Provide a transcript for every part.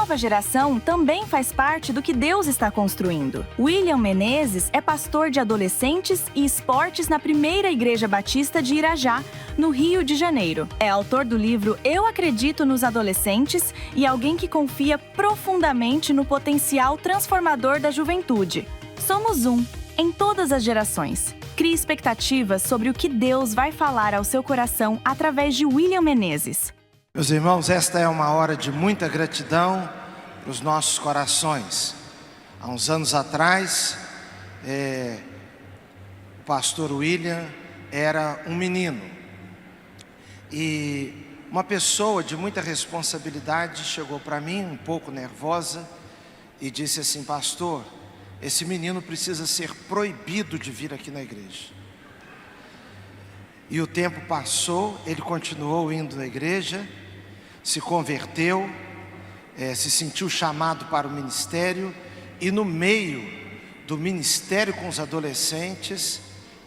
nova geração também faz parte do que Deus está construindo. William Menezes é pastor de adolescentes e esportes na primeira Igreja Batista de Irajá, no Rio de Janeiro. É autor do livro Eu Acredito nos Adolescentes e alguém que confia profundamente no potencial transformador da juventude. Somos em todas as gerações. Crie expectativas sobre o que Deus vai falar ao seu coração através de William Menezes. Meus irmãos, esta é uma hora de muita gratidão para os nossos corações. Há uns anos atrás, o pastor William era um menino. E uma pessoa de muita responsabilidade chegou para mim, um pouco nervosa, e disse assim: pastor, esse menino precisa ser proibido de vir aqui na igreja. E o tempo passou, ele continuou indo na igreja, se converteu, se sentiu chamado para o ministério, e no meio do ministério com os adolescentes,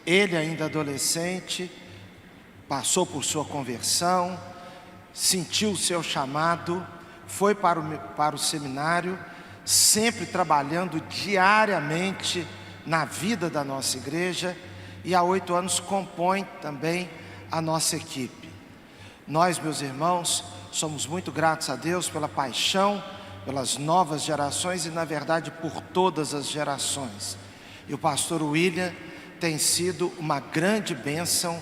ele ainda adolescente, passou por sua conversão, sentiu o seu chamado, foi para o seminário, sempre trabalhando diariamente na vida da nossa igreja, e há 8 anos compõe também a nossa equipe. Nós, meus irmãos, somos muito gratos a Deus pela paixão, pelas novas gerações e, na verdade, por todas as gerações. E o pastor William tem sido uma grande bênção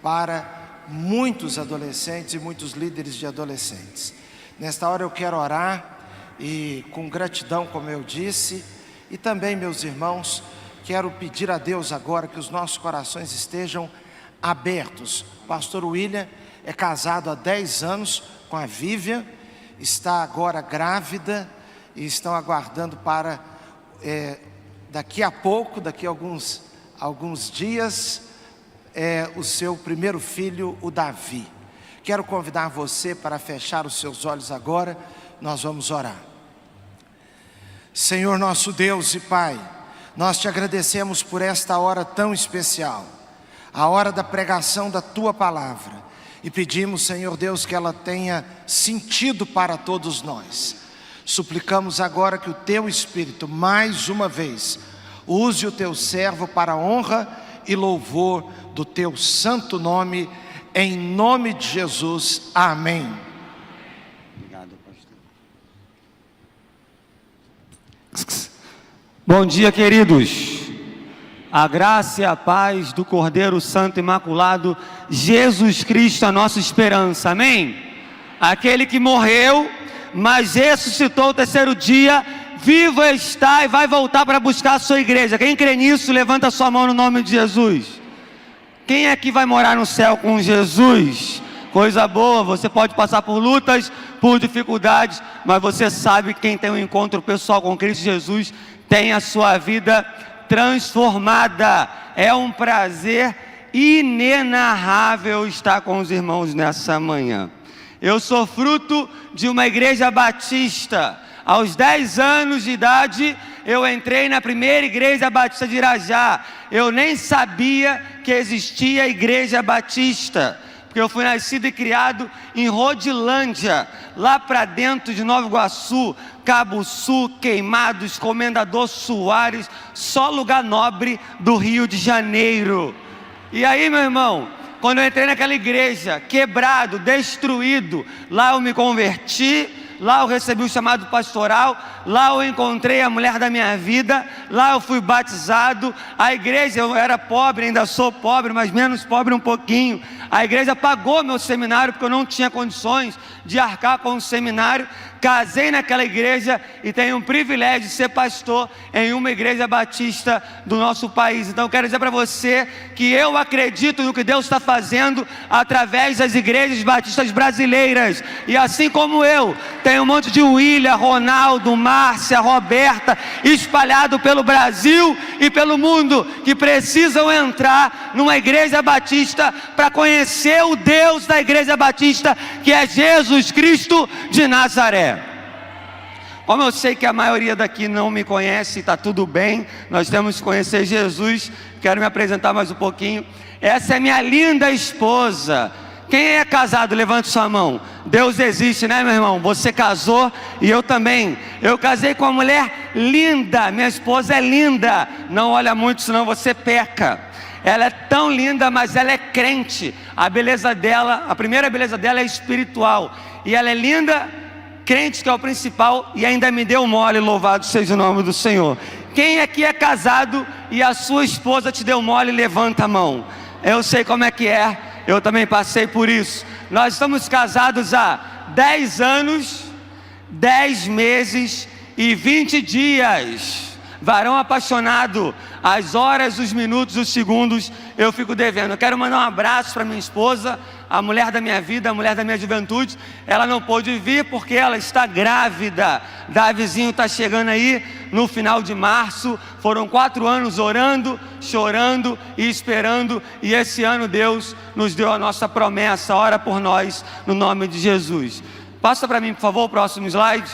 para muitos adolescentes e muitos líderes de adolescentes. Nesta hora eu quero orar e com gratidão, como eu disse, e também, meus irmãos, quero pedir a Deus agora que os nossos corações estejam abertos. O pastor William é casado há 10 anos com a Vivian, está agora grávida e estão aguardando para daqui a pouco, daqui a alguns dias, o seu primeiro filho, o Davi. Quero convidar você para fechar os seus olhos agora, nós vamos orar. Senhor nosso Deus e Pai, nós te agradecemos por esta hora tão especial, a hora da pregação da Tua Palavra, e pedimos, Senhor Deus, que ela tenha sentido para todos nós. Suplicamos agora que o Teu Espírito, mais uma vez, use o Teu servo para a honra e louvor do Teu santo nome, em nome de Jesus, amém. Obrigado, pastor. Bom dia, queridos. A graça e a paz do Cordeiro Santo Imaculado, Jesus Cristo, a nossa esperança, amém? Aquele que morreu, mas ressuscitou o terceiro dia, vivo está e vai voltar para buscar a sua igreja. Quem crê nisso, levanta a sua mão no nome de Jesus. Quem é que vai morar no céu com Jesus? Coisa boa, você pode passar por lutas, por dificuldades, mas você sabe que quem tem um encontro pessoal com Cristo Jesus tem a sua vida transformada. É um prazer inenarrável estar com os irmãos nessa manhã. Eu sou fruto de uma igreja batista. Aos 10 anos de idade, eu entrei na primeira igreja batista de Irajá. Eu nem sabia que existia a igreja batista, porque eu fui nascido e criado em Rodilândia, lá para dentro de Nova Iguaçu, Cabo Sul, Queimados, Comendador Soares, só lugar nobre do Rio de Janeiro. E aí, meu irmão, quando eu entrei naquela igreja, quebrado, destruído, lá eu me converti, lá eu recebi o chamado pastoral, lá eu encontrei a mulher da minha vida, lá eu fui batizado. A igreja, eu era pobre, ainda sou pobre, mas menos pobre um pouquinho. A igreja pagou meu seminário, porque eu não tinha condições de arcar com o seminário. Casei naquela igreja e tenho o privilégio de ser pastor em uma igreja batista do nosso país. Então eu quero dizer para você que eu acredito no que Deus está fazendo através das igrejas batistas brasileiras. E assim como eu, tem um monte de William, Ronaldo, Márcia, Roberta, espalhado pelo Brasil e pelo mundo, que precisam entrar numa igreja batista para conhecer o Deus da igreja batista, que é Jesus Cristo de Nazaré. Como eu sei que a maioria daqui não me conhece, está tudo bem, nós temos que conhecer Jesus. Quero me apresentar mais um pouquinho. Essa é minha linda esposa, Quem é casado, levante sua mão. Deus existe, né, meu irmão? Você casou e eu também. Eu casei com uma mulher linda, minha esposa é linda. Não olha muito, senão você peca. Ela é tão linda, mas ela é crente. A beleza dela, a primeira beleza dela é espiritual. E ela é linda, crente, que é o principal, e ainda me deu mole, louvado seja o nome do Senhor. Quem aqui é casado e a sua esposa te deu mole, levanta a mão. Eu sei como é que é, eu também passei por isso. Nós estamos casados há 10 anos, 10 meses e 20 dias. Varão apaixonado, as horas, os minutos, os segundos, eu fico devendo. Eu quero mandar um abraço para minha esposa, a mulher da minha vida, a mulher da minha juventude. Ela não pôde vir porque ela está grávida. Davizinho está chegando aí no final de março. Foram 4 anos orando, chorando e esperando. E esse ano Deus nos deu a nossa promessa. Ora por nós, no nome de Jesus. Passa para mim, por favor, o próximo slide.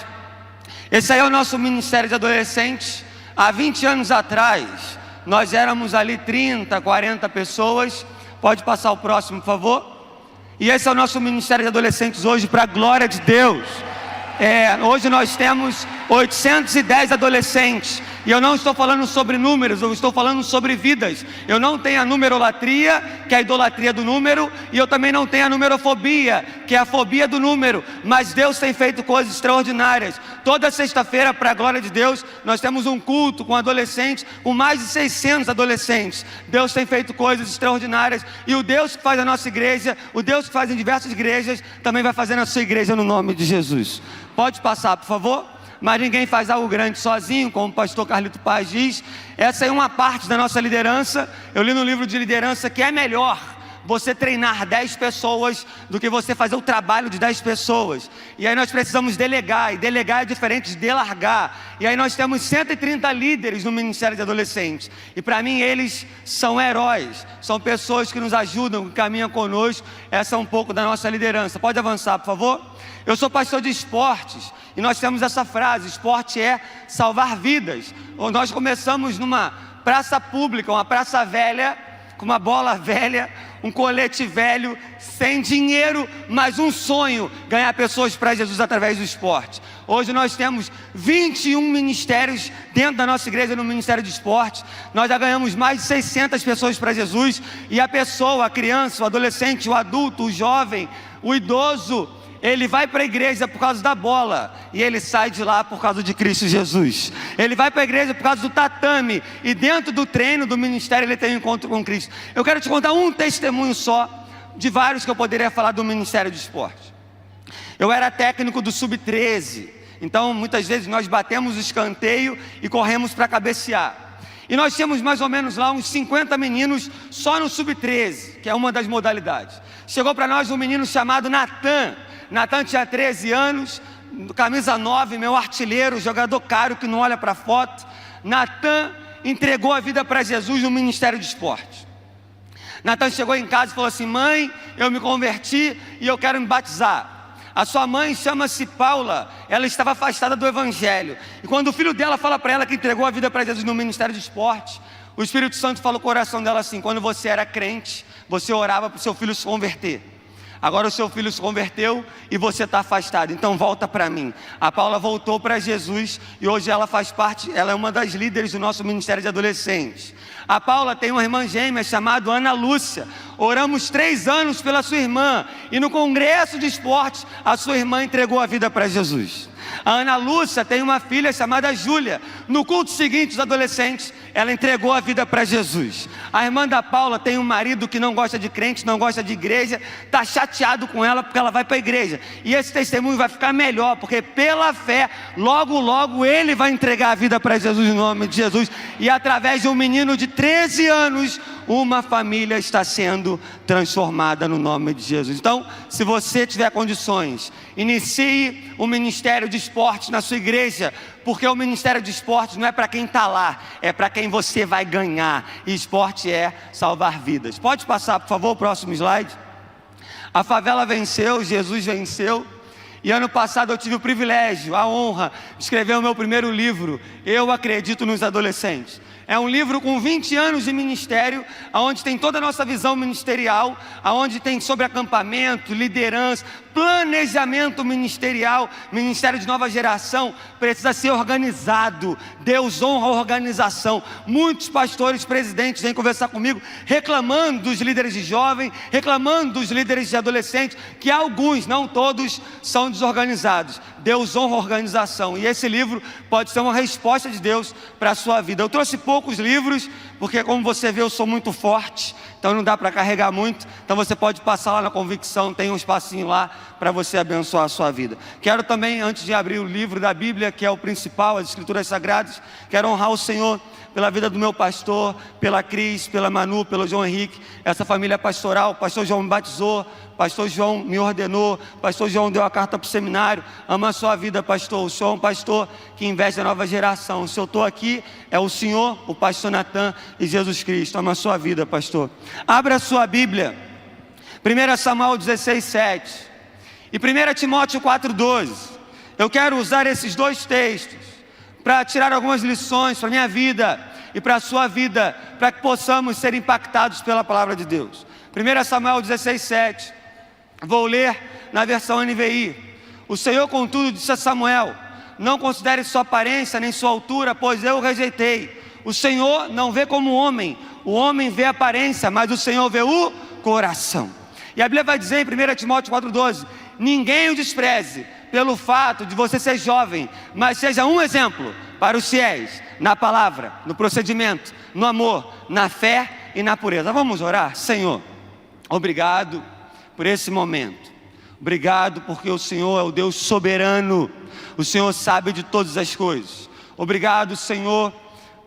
Esse aí é o nosso Ministério de Adolescentes. Há 20 anos atrás, nós éramos ali 30, 40 pessoas. Pode passar o próximo, por favor. E esse é o nosso Ministério de Adolescentes hoje, para a glória de Deus. Hoje nós temos 810 adolescentes. E eu não estou falando sobre números, eu estou falando sobre vidas. Eu não tenho a numerolatria, que é a idolatria do número, e eu também não tenho a numerofobia, que é a fobia do número. Mas Deus tem feito coisas extraordinárias. Toda sexta-feira, para a glória de Deus, nós temos um culto com adolescentes, com mais de 600 adolescentes. Deus tem feito coisas extraordinárias. E o Deus que faz a nossa igreja, o Deus que faz em diversas igrejas, também vai fazer na sua igreja no nome de Jesus. Pode passar, por favor. Mas ninguém faz algo grande sozinho, como o pastor Carlito Paz diz. Essa é uma parte da nossa liderança. Eu li no livro de liderança que é melhor você treinar 10 pessoas do que você fazer o trabalho de 10 pessoas. E aí nós precisamos delegar, e delegar é diferente de delargar. E aí nós temos 130 líderes no Ministério de Adolescentes. E para mim eles são heróis, são pessoas que nos ajudam, que caminham conosco. Essa é um pouco da nossa liderança. Pode avançar, por favor? Eu sou pastor de esportes. E nós temos essa frase: esporte é salvar vidas. Nós começamos numa praça pública, uma praça velha, com uma bola velha, um colete velho, sem dinheiro, mas um sonho: ganhar pessoas para Jesus através do esporte. Hoje nós temos 21 ministérios dentro da nossa igreja no Ministério de Esporte. Nós já ganhamos mais de 600 pessoas para Jesus. E a pessoa, a criança, o adolescente, o adulto, o jovem, o idoso, ele vai para a igreja por causa da bola e ele sai de lá por causa de Cristo Jesus. Ele vai para a igreja por causa do tatame, e dentro do treino, do ministério, ele tem um encontro com Cristo. Eu quero te contar um testemunho só, de vários que eu poderia falar do Ministério de Esporte. Eu era técnico do Sub-13, então muitas vezes nós batemos o escanteio e corremos para cabecear. E nós tínhamos mais ou menos lá uns 50 meninos só no Sub-13, que é uma das modalidades. Chegou para nós um menino chamado Natan. Natan tinha 13 anos, camisa 9, meu artilheiro, jogador caro que não olha para a foto. Natan entregou a vida para Jesus no Ministério de Esporte. Natan chegou em casa e falou assim: mãe, eu me converti e eu quero me batizar. A sua mãe chama-se Paula, ela estava afastada do Evangelho. E quando o filho dela fala para ela que entregou a vida para Jesus no Ministério de Esporte, o Espírito Santo falou com o coração dela assim: quando você era crente, você orava para o seu filho se converter. Agora o seu filho se converteu e você está afastado, então volta para mim. A Paula voltou para Jesus e hoje ela faz parte, ela é uma das líderes do nosso Ministério de Adolescentes. A Paula tem uma irmã gêmea chamada Ana Lúcia. Oramos 3 anos pela sua irmã e no congresso de esportes a sua irmã entregou a vida para Jesus. A Ana Lúcia tem uma filha chamada Júlia. No culto seguinte, os adolescentes, ela entregou a vida para Jesus. A irmã da Paula tem um marido que não gosta de crente, não gosta de igreja, está chateado com ela porque ela vai para a igreja. E esse testemunho vai ficar melhor, porque pela fé, logo logo ele vai entregar a vida para Jesus no nome de Jesus. E através de um menino de 13 anos, uma família está sendo transformada no nome de Jesus. Então, se você tiver condições, inicie o Ministério de Esportes na sua igreja, porque o Ministério de Esportes não é para quem está lá, é para quem você vai ganhar. E esporte é salvar vidas. Pode passar, por favor, o próximo slide. A favela venceu, Jesus venceu. E ano passado eu tive o privilégio, a honra de escrever o meu primeiro livro, Eu Acredito nos Adolescentes. É um livro com 20 anos de ministério, onde tem toda a nossa visão ministerial, onde tem sobre acampamento, liderança, planejamento ministerial. Ministério de nova geração precisa ser organizado. Deus honra a organização. Muitos pastores, presidentes vêm conversar comigo, reclamando dos líderes de jovem, reclamando dos líderes de adolescentes, que alguns, não todos, são desorganizados. Deus honra a organização, e esse livro pode ser uma resposta de Deus para a sua vida. Eu trouxe poucos livros, porque como você vê, eu sou muito forte, então não dá para carregar muito. Então você pode passar lá na Convicção, tem um espacinho lá para você abençoar a sua vida. Quero também, antes de abrir o livro da Bíblia, que é o principal, as Escrituras Sagradas, quero honrar o Senhor pela vida do meu pastor, pela Cris, pela Manu, pelo João Henrique, essa família pastoral. O pastor João me batizou, pastor João me ordenou, pastor João deu a carta para o seminário. Ama a sua vida, pastor. O senhor é um pastor que investe na nova geração. Se eu estou aqui, é o Senhor, o pastor Natan e Jesus Cristo. Ama a sua vida, pastor. Abra a sua Bíblia, 1 Samuel 16:7 e 1 Timóteo 4:12. Eu quero usar esses dois textos para tirar algumas lições para a minha vida e para a sua vida, para que possamos ser impactados pela palavra de Deus. 1 Samuel 16:7, vou ler na versão NVI. O Senhor, contudo, disse a Samuel: não considere sua aparência nem sua altura, pois eu o rejeitei. O Senhor não vê como homem, o homem vê a aparência, mas o Senhor vê o coração. E a Bíblia vai dizer em 1 Timóteo 4:12, ninguém o despreze pelo fato de você ser jovem, mas seja um exemplo para os fiéis, na palavra, no procedimento, no amor, na fé e na pureza. Vamos orar? Senhor, obrigado por esse momento. Obrigado porque o Senhor é o Deus soberano. O Senhor sabe de todas as coisas. Obrigado, Senhor,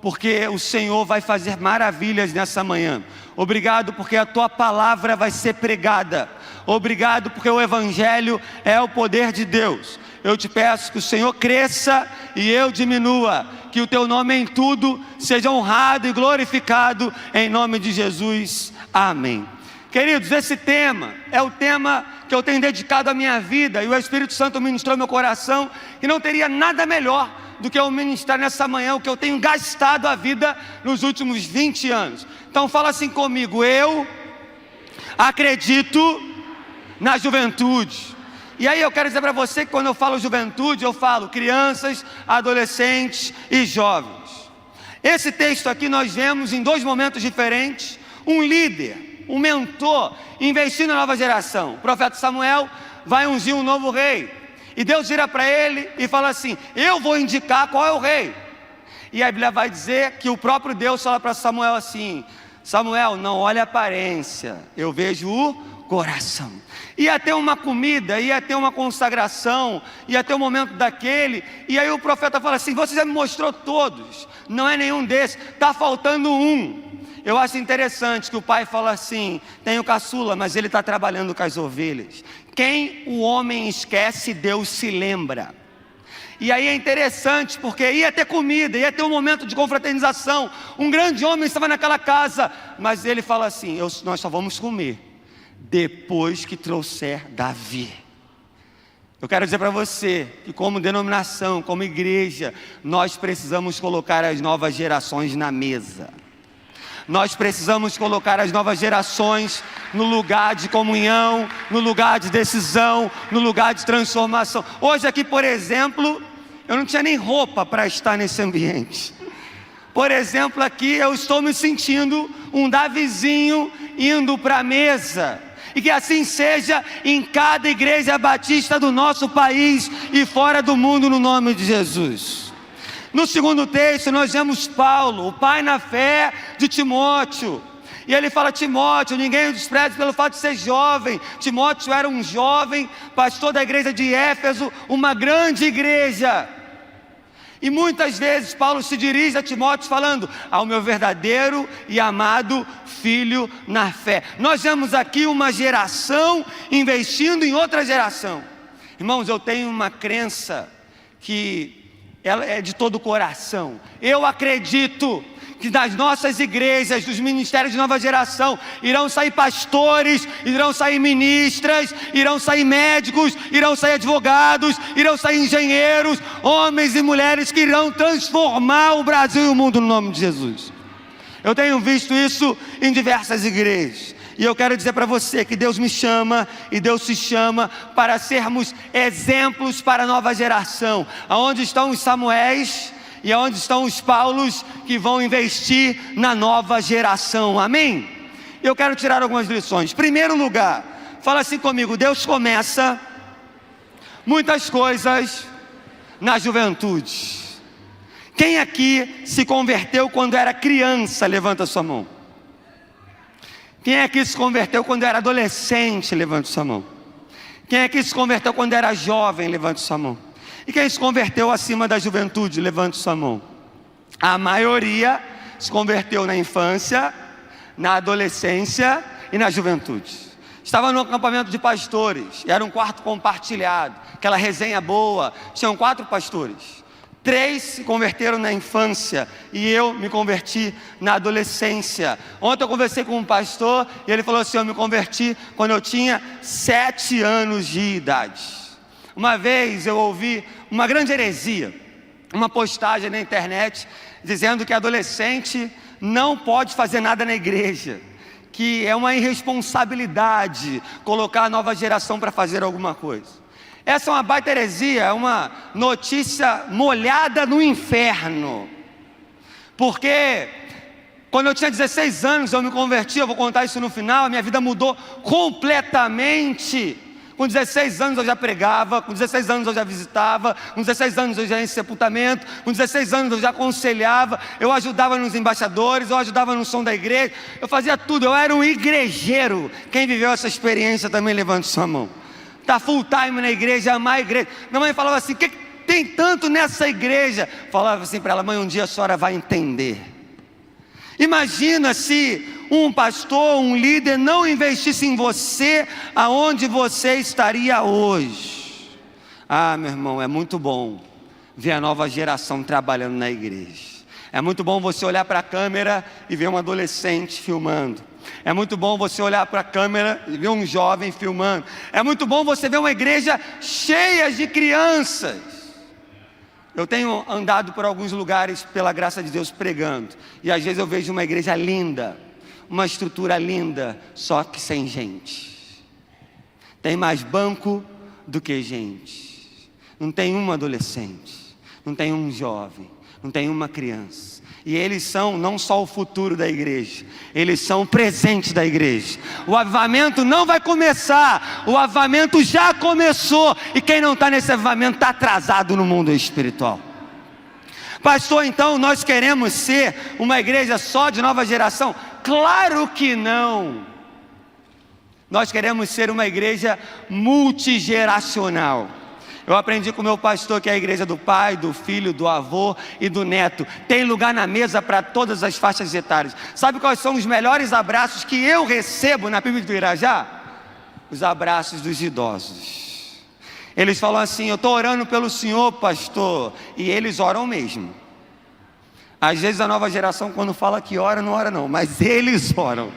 porque o Senhor vai fazer maravilhas nessa manhã. Obrigado porque a Tua palavra vai ser pregada. Obrigado porque o Evangelho é o poder de Deus. Eu te peço que o Senhor cresça e eu diminua, que o Teu nome em tudo seja honrado e glorificado, em nome de Jesus, amém. Queridos, esse tema é o tema que eu tenho dedicado à minha vida, e o Espírito Santo ministrou meu coração, e não teria nada melhor do que eu ministrar nessa manhã o que eu tenho gastado a vida nos últimos 20 anos. Então fala assim comigo: eu acredito na juventude. E aí eu quero dizer para você que quando eu falo juventude, eu falo crianças, adolescentes e jovens. Esse texto aqui nós vemos em dois momentos diferentes, um líder, um mentor, investindo na nova geração. O profeta Samuel vai ungir um novo rei, e Deus vira para ele e fala assim: eu vou indicar qual é o rei. E a Bíblia vai dizer que o próprio Deus fala para Samuel assim: Samuel, não olhe a aparência, eu vejo o coração. Ia ter uma comida, ia ter uma consagração, ia ter um momento daquele, e aí o profeta fala assim: você já me mostrou todos, não é nenhum desses, está faltando um. Eu acho interessante que o pai fala assim: tem o caçula, mas ele está trabalhando com as ovelhas. Quem o homem esquece, Deus se lembra. E aí é interessante, porque ia ter comida, ia ter um momento de confraternização. Um grande homem estava naquela casa, mas ele fala assim: nós só vamos comer depois que trouxer Davi. Eu quero dizer para você que como denominação, como igreja, nós precisamos colocar as novas gerações na mesa. Nós precisamos colocar as novas gerações no lugar de comunhão, no lugar de decisão, no lugar de transformação. Hoje aqui, por exemplo, eu não tinha nem roupa para estar nesse ambiente. Por exemplo, aqui eu estou me sentindo um Davizinho indo para a mesa. E que assim seja em cada igreja batista do nosso país e fora do mundo, no nome de Jesus. No segundo texto nós vemos Paulo, o pai na fé de Timóteo. E ele fala: Timóteo, ninguém o despreze pelo fato de ser jovem. Timóteo era um jovem, pastor da igreja de Éfeso, uma grande igreja. E muitas vezes Paulo se dirige a Timóteo falando: ao meu verdadeiro e amado filho na fé. Nós vemos aqui uma geração investindo em outra geração. Irmãos, eu tenho uma crença que ela é de todo o coração. Eu acredito que das nossas igrejas, dos ministérios de nova geração, irão sair pastores, irão sair ministras, irão sair médicos, irão sair advogados, irão sair engenheiros, homens e mulheres que irão transformar o Brasil e o mundo no nome de Jesus. Eu tenho visto isso em diversas igrejas. E eu quero dizer para você que Deus me chama e Deus se chama para sermos exemplos para a nova geração. Aonde estão os Samuéis e aonde estão os Paulos que vão investir na nova geração, amém? Eu quero tirar algumas lições. Primeiro lugar, fala assim comigo: Deus começa muitas coisas na juventude. Quem aqui se converteu quando era criança? Levanta sua mão. Quem aqui se converteu quando era adolescente? Levante sua mão. Quem aqui se converteu quando era jovem? Levante sua mão. E quem se converteu acima da juventude? Levante sua mão. A maioria se converteu na infância, na adolescência e na juventude. Estava no acampamento de pastores, era um quarto compartilhado, aquela resenha boa, tinham 4 pastores. 3 se converteram na infância e eu me converti na adolescência. Ontem eu conversei com um pastor e ele falou assim: eu me converti quando eu tinha 7 anos de idade. Uma vez eu ouvi uma grande heresia, uma postagem na internet dizendo que adolescente não pode fazer nada na igreja, que é uma irresponsabilidade colocar a nova geração para fazer alguma coisa. Essa é uma baita heresia, é uma notícia molhada no inferno. Porque quando eu tinha 16 anos eu me converti, eu vou contar isso no final, a minha vida mudou completamente. Com 16 anos eu já pregava, com 16 anos eu já visitava, com 16 anos eu já ia em sepultamento, com 16 anos eu já aconselhava, eu ajudava nos embaixadores, eu ajudava no som da igreja, eu fazia tudo, eu era um igrejeiro. Quem viveu essa experiência também levante sua mão. Está full time na igreja, amar a igreja. Minha mãe falava assim: o que tem tanto nessa igreja? Falava assim para ela: mãe, um dia a senhora vai entender. Imagina se um pastor, um líder não investisse em você, aonde você estaria hoje? Ah, meu irmão, é muito bom ver a nova geração trabalhando na igreja. É muito bom você olhar para a câmera e ver um adolescente filmando. É muito bom você olhar para a câmera e ver um jovem filmando. É muito bom você ver uma igreja cheia de crianças. Eu tenho andado por alguns lugares, pela graça de Deus, pregando. E às vezes eu vejo uma igreja linda, uma estrutura linda, só que sem gente. Tem mais banco do que gente. Não tem um adolescente, não tem um jovem, não tem uma criança. E eles são não só o futuro da igreja, eles são o presente da igreja. O avivamento não vai começar, o avivamento já começou. E quem não está nesse avivamento está atrasado no mundo espiritual. Pastor, então nós queremos ser uma igreja só de nova geração? Claro que não. Nós queremos ser uma igreja multigeracional. Eu aprendi com o meu pastor que é a igreja do pai, do filho, do avô e do neto. Tem lugar na mesa para todas as faixas etárias. Sabe quais são os melhores abraços que eu recebo na PIB do Irajá? Os abraços dos idosos. Eles falam assim: eu estou orando pelo senhor, pastor. E eles oram mesmo. Às vezes a nova geração, quando fala que ora, não ora não, mas eles oram.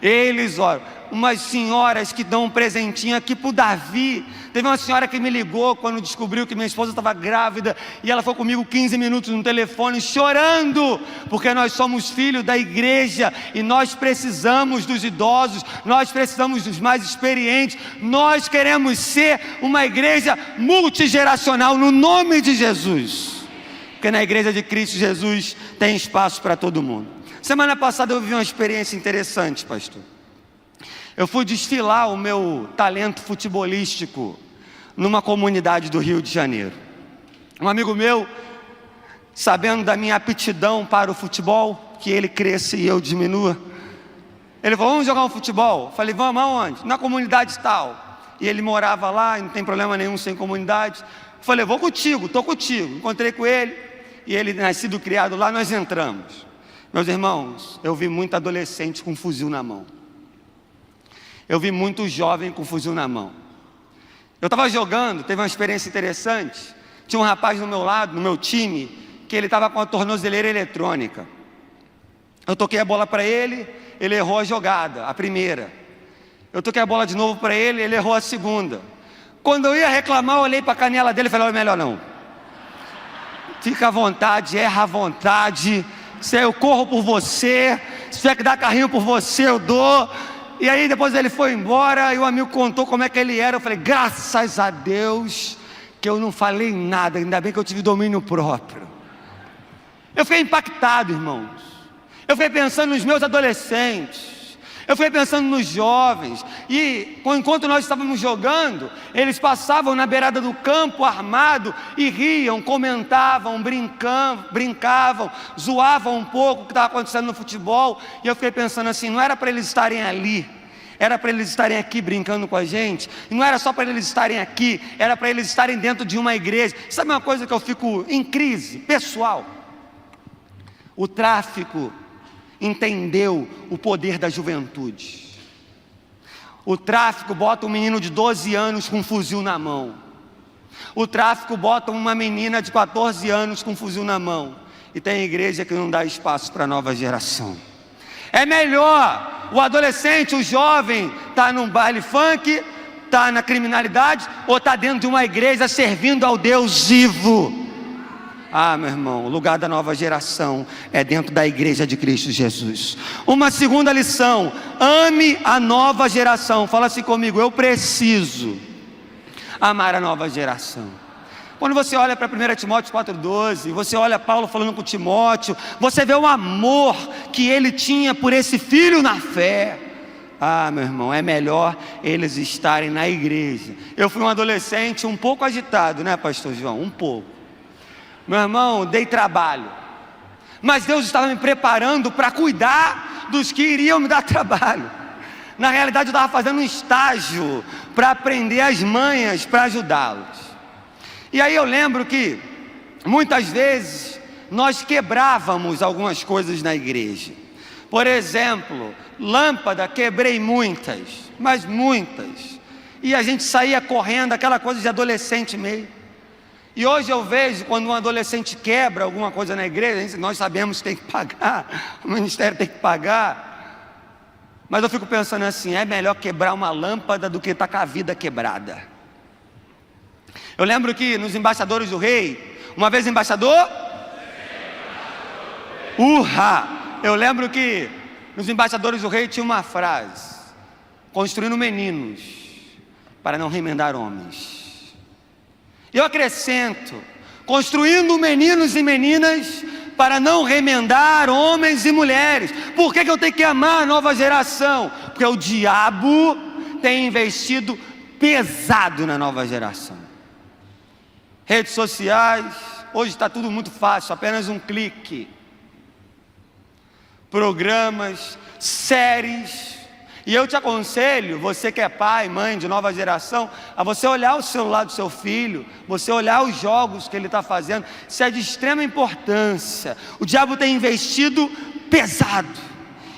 Eles oram. Umas senhoras que dão um presentinho aqui para o Davi. Teve uma senhora que me ligou quando descobriu que minha esposa estava grávida, e ela foi comigo 15 minutos no telefone chorando, porque nós somos filhos da igreja e nós precisamos dos idosos, nós precisamos dos mais experientes. Nós queremos ser uma igreja multigeracional no nome de Jesus, porque na igreja de Cristo Jesus tem espaço para todo mundo. Semana passada eu vivi uma experiência interessante, pastor. Eu fui desfilar o meu talento futebolístico numa comunidade do Rio de Janeiro. Um amigo meu, sabendo da minha aptidão para o futebol, que ele cresça e eu diminua, ele falou: vamos jogar um futebol? Eu falei: vamos aonde? Na comunidade tal. E ele morava lá, e não tem problema nenhum sem comunidade. Eu falei: vou contigo, estou contigo. Encontrei com ele, e ele, nascido, criado lá, nós entramos. Meus irmãos, eu vi muito adolescente com fuzil na mão. Eu vi muito jovem com fuzil na mão. Eu estava jogando, teve uma experiência interessante. Tinha um rapaz do meu lado, no meu time, que ele estava com a tornozeleira eletrônica. Eu toquei a bola para ele, ele errou a jogada, a primeira. Eu toquei a bola de novo para ele, ele errou a segunda. Quando eu ia reclamar, eu olhei para a canela dele e falei: melhor não. Fica à vontade, erra à vontade. Se eu corro por você, se tiver que dar carrinho por você, eu dou. E aí depois ele foi embora e o amigo contou como é que ele era. Eu falei: graças a Deus que eu não falei nada, ainda bem que eu tive domínio próprio. Eu fiquei impactado, irmãos. Eu fiquei pensando nos meus adolescentes. Eu fiquei pensando nos jovens. E enquanto nós estávamos jogando, eles passavam na beirada do campo armado e riam, comentavam, brincavam, zoavam um pouco o que estava acontecendo no futebol. E eu fiquei pensando assim: não era para eles estarem ali, era para eles estarem aqui brincando com a gente. E não era só para eles estarem aqui, era para eles estarem dentro de uma igreja. Sabe uma coisa que eu fico em crise pessoal? O tráfico entendeu o poder da juventude. O tráfico bota um menino de 12 anos com um fuzil na mão. O tráfico bota uma menina de 14 anos com um fuzil na mão. E tem igreja que não dá espaço para a nova geração. É melhor o adolescente, o jovem, estar num baile funk, estar na criminalidade, ou estar dentro de uma igreja servindo ao Deus vivo. Ah, meu irmão, o lugar da nova geração é dentro da igreja de Cristo Jesus. Uma segunda lição: ame a nova geração. Fala assim comigo: eu preciso amar a nova geração. Quando você olha para 1 Timóteo 4,12, você olha Paulo falando com Timóteo, você vê o amor que ele tinha por esse filho na fé. Ah, meu irmão, é melhor eles estarem na igreja. Eu fui um adolescente um pouco agitado, né, pastor João? Um pouco. Meu irmão, dei trabalho, mas Deus estava me preparando para cuidar dos que iriam me dar trabalho. Na realidade, eu estava fazendo um estágio para aprender as manhas para ajudá-los. E aí eu lembro que muitas vezes nós quebrávamos algumas coisas na igreja. Por exemplo, lâmpada, quebrei muitas, mas muitas. E a gente saía correndo, aquela coisa de adolescente meio. E hoje eu vejo, quando um adolescente quebra alguma coisa na igreja, nós sabemos que tem que pagar, o ministério tem que pagar. Mas eu fico pensando assim: é melhor quebrar uma lâmpada do que estar com a vida quebrada. Eu lembro que nos Embaixadores do Rei, uma vez embaixador? Eu lembro que nos Embaixadores do Rei tinha uma frase: construindo meninos para não remendar homens. Eu acrescento: construindo meninos e meninas para não remendar homens e mulheres. Por que eu tenho que amar a nova geração? Porque o diabo tem investido pesado na nova geração. Redes sociais, hoje está tudo muito fácil, apenas um clique. Programas, séries. E eu te aconselho, você que é pai, mãe de nova geração, a você olhar o celular do seu filho, você olhar os jogos que ele está fazendo. Isso é de extrema importância. O diabo tem investido pesado.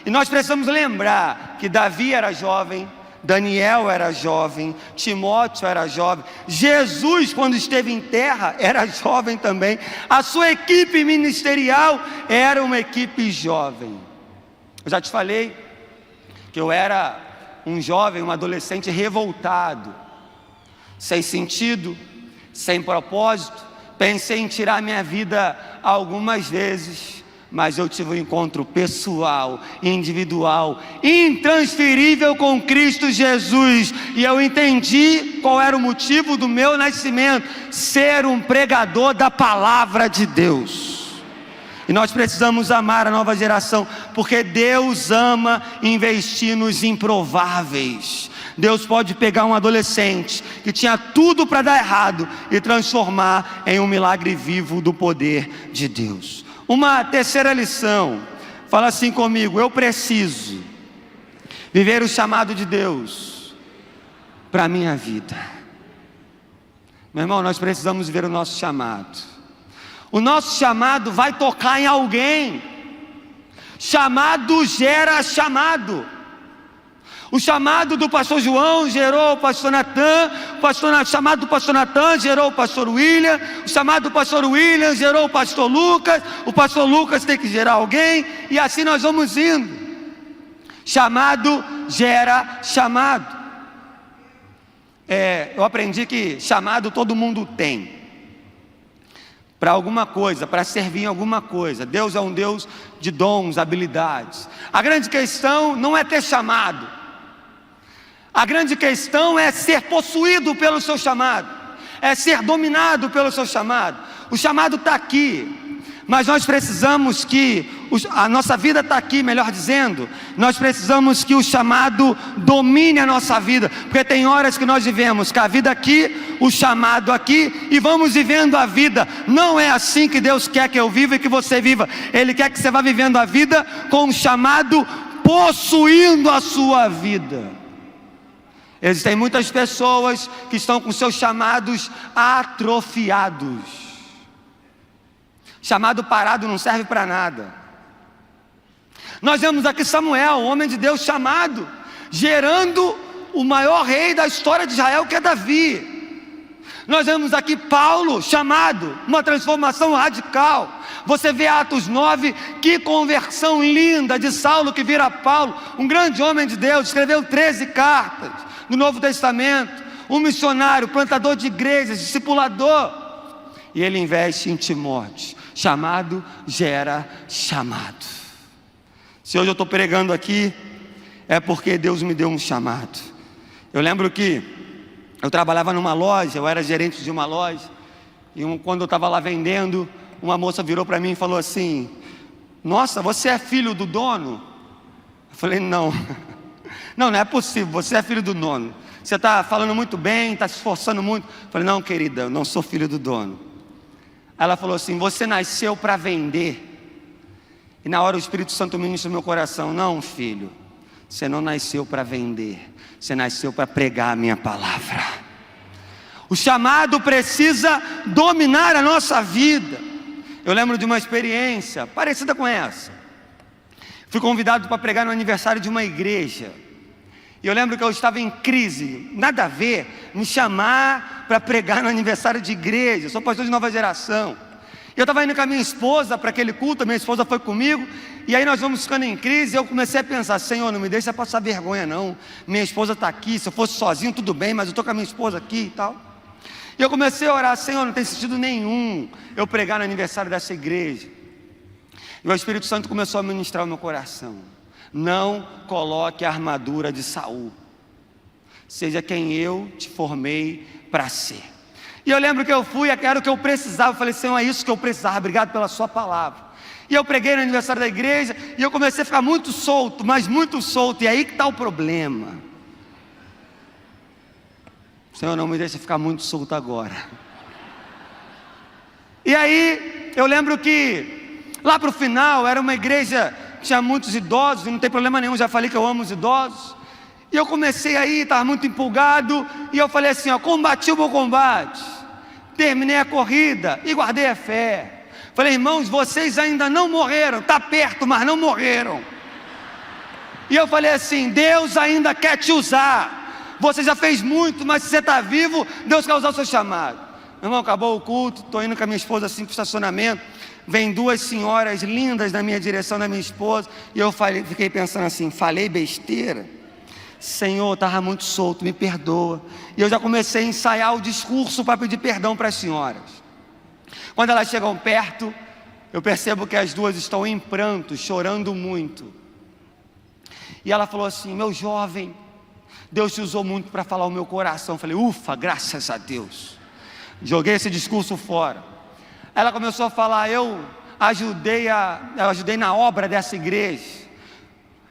E nós precisamos lembrar que Davi era jovem, Daniel era jovem, Timóteo era jovem, Jesus, quando esteve em terra, era jovem também. A sua equipe ministerial era uma equipe jovem. Eu já te falei que eu era um jovem, um adolescente revoltado, sem sentido, sem propósito. Pensei em tirar minha vida algumas vezes, mas eu tive um encontro pessoal, individual, intransferível com Cristo Jesus, e eu entendi qual era o motivo do meu nascimento: ser um pregador da palavra de Deus. E nós precisamos amar a nova geração, porque Deus ama investir nos improváveis. Deus pode pegar um adolescente que tinha tudo para dar errado e transformar em um milagre vivo do poder de Deus. Uma terceira lição, fala assim comigo: eu preciso viver o chamado de Deus para a minha vida. Meu irmão, nós precisamos ver o nosso chamado. O nosso chamado vai tocar em alguém. Chamado gera chamado. O chamado do pastor João gerou o pastor Natan, o chamado do pastor Natan gerou o pastor William, o chamado do pastor William gerou o pastor Lucas tem que gerar alguém, e assim nós vamos indo. Chamado gera chamado. Eu aprendi que chamado todo mundo tem, para alguma coisa, para servir em alguma coisa. Deus é um Deus de dons, habilidades. A grande questão não é ter chamado. A grande questão é ser possuído pelo seu chamado, é ser dominado pelo seu chamado. O chamado está aqui, mas nós precisamos que, a nossa vida está aqui, melhor dizendo, nós precisamos que o chamado domine a nossa vida, porque tem horas que nós vivemos com a vida aqui, o chamado aqui, e vamos vivendo a vida. Não é assim que Deus quer que eu viva e que você viva. Ele quer que você vá vivendo a vida com o chamado possuindo a sua vida. Existem muitas pessoas que estão com seus chamados atrofiados. Chamado parado não serve para nada. Nós vemos aqui Samuel, homem de Deus chamado, gerando o maior rei da história de Israel, que é Davi. Nós vemos aqui Paulo chamado, uma transformação radical. Você vê Atos 9, que conversão linda de Saulo que vira Paulo, um grande homem de Deus, escreveu 13 cartas no Novo Testamento, um missionário, plantador de igrejas, discipulador, e ele investe em Timóteo. Chamado gera chamado. Se hoje eu estou pregando aqui, é porque Deus me deu um chamado. Eu lembro que eu trabalhava numa loja, eu era gerente de uma loja, e quando eu estava lá vendendo, uma moça virou para mim e falou assim: nossa, você é filho do dono? Eu falei: não. Não é possível, você é filho do dono. Você está falando muito bem, está se esforçando muito. Eu falei: não, querida, eu não sou filho do dono. Ela falou assim: você nasceu para vender. E na hora o Espírito Santo ministra no meu coração: não, filho, você não nasceu para vender, você nasceu para pregar a minha palavra. O chamado precisa dominar a nossa vida. Eu lembro de uma experiência parecida com essa. Fui convidado para pregar no aniversário de uma igreja. E eu lembro que eu estava em crise, nada a ver me chamar para pregar no aniversário de igreja. Eu sou pastor de nova geração. E eu estava indo com a minha esposa para aquele culto, a minha esposa foi comigo. E aí nós vamos ficando em crise, e eu comecei a pensar: Senhor, não me deixa passar vergonha não. Minha esposa está aqui, se eu fosse sozinho tudo bem, mas eu estou com a minha esposa aqui e tal. E eu comecei a orar: Senhor, não tem sentido nenhum eu pregar no aniversário dessa igreja. E o Espírito Santo começou a ministrar o meu coração: não coloque a armadura de Saul, seja quem eu te formei para ser. E eu lembro que eu fui, era o que eu precisava. Eu falei: Senhor, é isso que eu precisava, obrigado pela sua palavra. E eu preguei no aniversário da igreja, e eu comecei a ficar muito solto, mas muito solto. E aí que está o problema. Senhor, não me deixa ficar muito solto agora. E aí eu lembro que lá para o final era uma igreja, tinha muitos idosos, e não tem problema nenhum, já falei que eu amo os idosos. E eu comecei aí, estava muito empolgado, e eu falei assim: combati o bom combate, terminei a corrida e guardei a fé. Falei: irmãos, vocês ainda não morreram, está perto, mas não morreram. E eu falei assim: Deus ainda quer te usar. Você já fez muito, mas se você está vivo, Deus quer usar o seu chamado. Meu irmão, acabou o culto, estou indo com a minha esposa assim para o estacionamento. Vem duas senhoras lindas na minha direção, da minha esposa. E eu fiquei pensando assim: falei besteira? Senhor, estava muito solto, me perdoa. E eu já comecei a ensaiar o discurso para pedir perdão para as senhoras. Quando elas chegam perto, eu percebo que as duas estão em pranto, chorando muito. E ela falou assim: meu jovem, Deus te usou muito para falar o meu coração. Eu falei: ufa, graças a Deus. Joguei esse discurso fora. Ela começou a falar: eu ajudei na obra dessa igreja,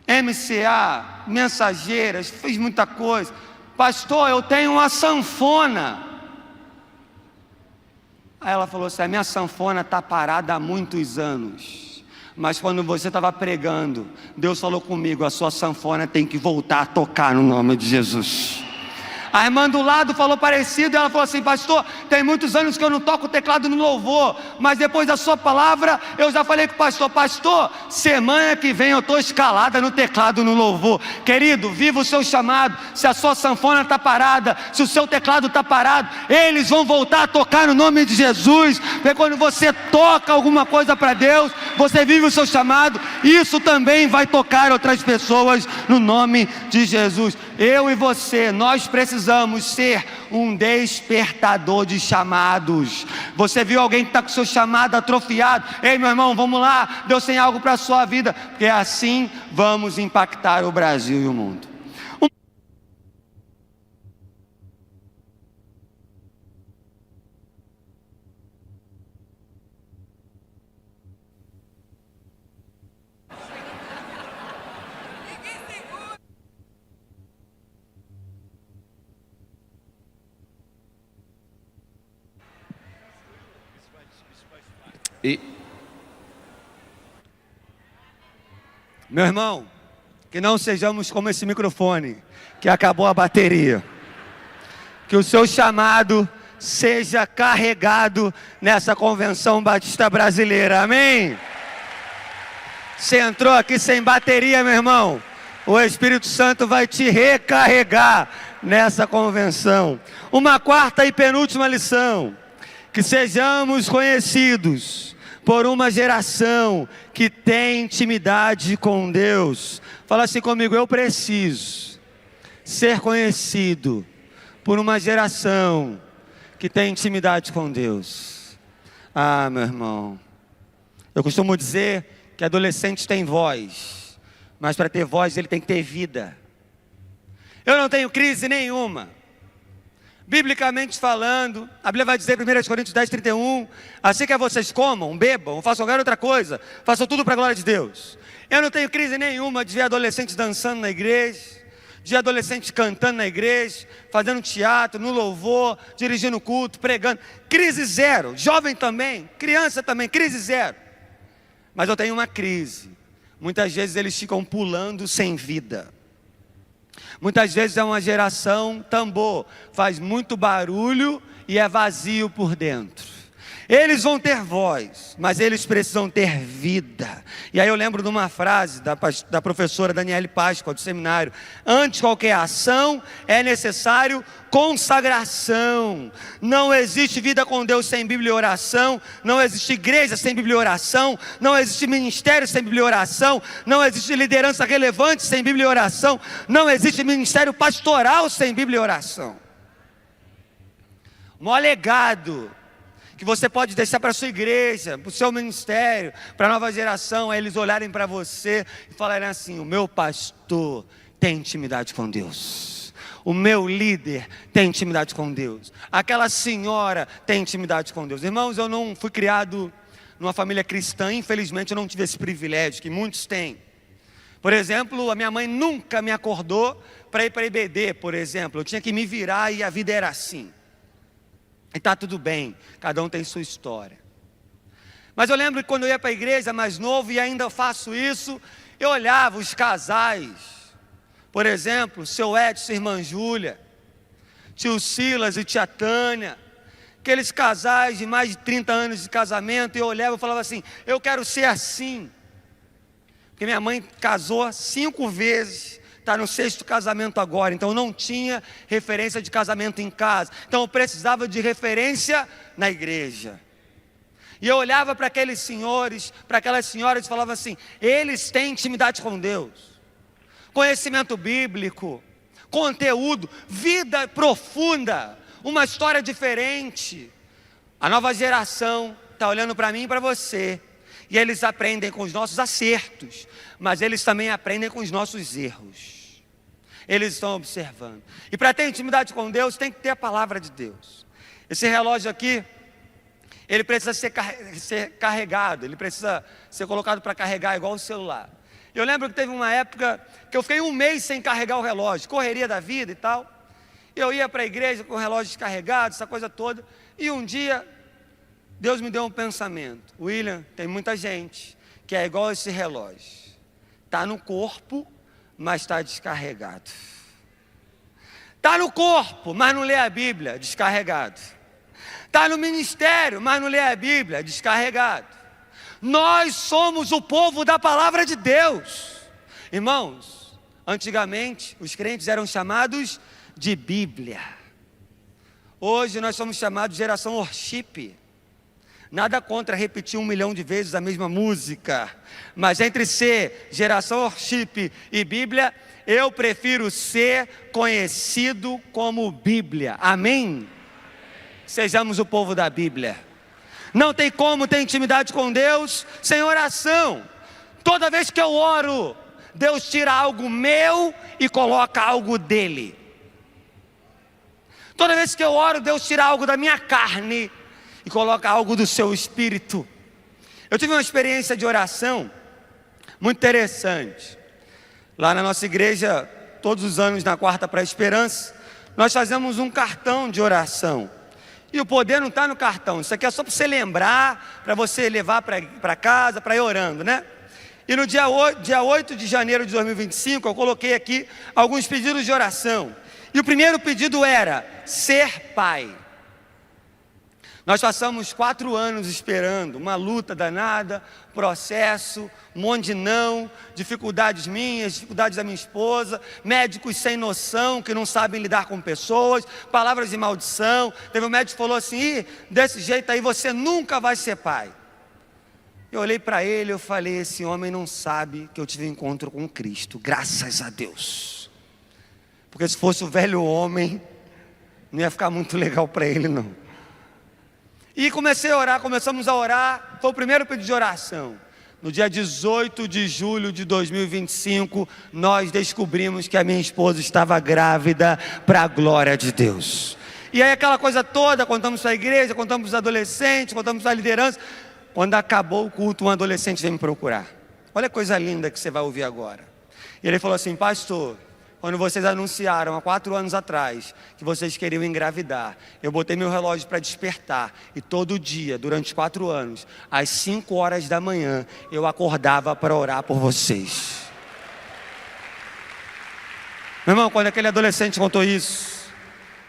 MCA, mensageiras, fiz muita coisa. Pastor, eu tenho uma sanfona. Aí ela falou assim: a minha sanfona está parada há muitos anos, mas quando você estava pregando, Deus falou comigo: a sua sanfona tem que voltar a tocar no nome de Jesus. A irmã do lado falou parecido, ela falou assim: pastor, tem muitos anos que eu não toco o teclado no louvor, mas depois da sua palavra, eu já falei com o pastor, semana que vem eu estou escalada no teclado no louvor. Querido, viva o seu chamado. Se a sua sanfona está parada, se o seu teclado está parado, eles vão voltar a tocar no nome de Jesus, porque quando você toca alguma coisa para Deus, você vive o seu chamado, isso também vai tocar outras pessoas no nome de Jesus. Eu e você, nós precisamos ser um despertador de chamados. Você viu alguém que está com o seu chamado atrofiado? Ei, meu irmão, vamos lá, Deus tem algo para a sua vida, porque assim vamos impactar o Brasil e o mundo. Meu irmão, que não sejamos como esse microfone, que acabou a bateria. Que o seu chamado seja carregado nessa convenção batista brasileira, amém? Você entrou aqui sem bateria, meu irmão, o Espírito Santo vai te recarregar nessa convenção. Uma quarta e penúltima lição: que sejamos conhecidos por uma geração que tem intimidade com Deus. Fala assim comigo: eu preciso ser conhecido por uma geração que tem intimidade com Deus. Ah, meu irmão, eu costumo dizer que adolescente tem voz, mas para ter voz ele tem que ter vida. Eu não tenho crise nenhuma. Biblicamente falando, a Bíblia vai dizer, 1 Coríntios 10, 31, assim que vocês comam, bebam, façam qualquer outra coisa, façam tudo para a glória de Deus. Eu não tenho crise nenhuma de ver adolescentes dançando na igreja, de adolescentes cantando na igreja, fazendo teatro, no louvor, dirigindo culto, pregando. Crise zero. Jovem também, criança também, crise zero. Mas eu tenho uma crise. Muitas vezes eles ficam pulando sem vida. Muitas vezes é uma geração tambor, faz muito barulho e é vazio por dentro. Eles vão ter voz, mas eles precisam ter vida. E aí eu lembro de uma frase da professora Daniele Páscoa, do seminário: antes de qualquer ação é necessário consagração. Não existe vida com Deus sem Bíblia e oração, não existe igreja sem Bíblia e oração, não existe ministério sem Bíblia e oração, não existe liderança relevante sem Bíblia e oração, não existe ministério pastoral sem Bíblia e oração. O maior legado que você pode deixar para a sua igreja, para o seu ministério, para a nova geração, é eles olharem para você e falarem assim: o meu pastor tem intimidade com Deus, o meu líder tem intimidade com Deus, aquela senhora tem intimidade com Deus. Irmãos, eu não fui criado numa família cristã, infelizmente eu não tive esse privilégio que muitos têm. Por exemplo, a minha mãe nunca me acordou para ir para a IBD, por exemplo. Eu tinha que me virar e a vida era assim. E está tudo bem, cada um tem sua história. Mas eu lembro que quando eu ia para a igreja mais novo, e ainda faço isso, eu olhava os casais. Por exemplo, seu Edson e irmã Júlia, tio Silas e tia Tânia, aqueles casais de mais de 30 anos de casamento, e eu olhava e falava assim: eu quero ser assim. Porque minha mãe casou 5 vezes, está no 6º casamento agora, então não tinha referência de casamento em casa, então eu precisava de referência na igreja. E eu olhava para aqueles senhores, para aquelas senhoras e falava assim: eles têm intimidade com Deus, conhecimento bíblico, conteúdo, vida profunda, uma história diferente. A nova geração está olhando para mim e para você, e eles aprendem com os nossos acertos, mas eles também aprendem com os nossos erros. Eles estão observando. E para ter intimidade com Deus, tem que ter a palavra de Deus. Esse relógio aqui, ele precisa ser carregado, ele precisa ser colocado para carregar igual o celular. Eu lembro que teve uma época que eu fiquei 1 mês sem carregar o relógio, correria da vida e tal. Eu ia para a igreja com o relógio descarregado, essa coisa toda. E um dia, Deus me deu um pensamento: William, tem muita gente que é igual esse relógio. Está no corpo, mas está descarregado. Está no corpo, mas não lê a Bíblia, descarregado. Está no ministério, mas não lê a Bíblia, descarregado. Nós somos o povo da palavra de Deus. Irmãos, antigamente os crentes eram chamados de Bíblia. Hoje nós somos chamados de geração worship. Nada contra repetir 1 milhão de vezes a mesma música, mas entre ser geração worship e Bíblia, eu prefiro ser conhecido como Bíblia. Amém? Sejamos o povo da Bíblia. Não tem como ter intimidade com Deus sem oração. Toda vez que eu oro, Deus tira algo meu e coloca algo dele. Toda vez que eu oro, Deus tira algo da minha carne e coloca algo do seu espírito. Eu tive uma experiência de oração muito interessante. Lá na nossa igreja, todos os anos na quarta para a esperança, nós fazemos um cartão de oração. E o poder não está no cartão, isso aqui é só para você lembrar, para você levar para casa, para ir orando, né? E no dia 8 de janeiro de 2025, eu coloquei aqui alguns pedidos de oração. E o primeiro pedido era ser pai. Nós passamos 4 anos esperando, uma luta danada, processo, um monte de não, dificuldades minhas, dificuldades da minha esposa, médicos sem noção, que não sabem lidar com pessoas, palavras de maldição. Teve um médico que falou assim: desse jeito aí você nunca vai ser pai. Eu olhei para ele e falei: esse homem não sabe que eu tive um encontro com Cristo, graças a Deus. Porque se fosse o velho homem, não ia ficar muito legal para ele não. E comecei a orar, começamos a orar, foi o primeiro pedido de oração. No dia 18 de julho de 2025, nós descobrimos que a minha esposa estava grávida para a glória de Deus. E aí aquela coisa toda, contamos para a igreja, contamos para os adolescentes, contamos para a liderança. Quando acabou o culto, um adolescente veio me procurar. Olha a coisa linda que você vai ouvir agora. E ele falou assim: pastor, quando vocês anunciaram há 4 anos atrás que vocês queriam engravidar, eu botei meu relógio para despertar, e todo dia, durante 4 anos, às 5 horas da manhã, eu acordava para orar por vocês. Meu irmão, quando aquele adolescente contou isso,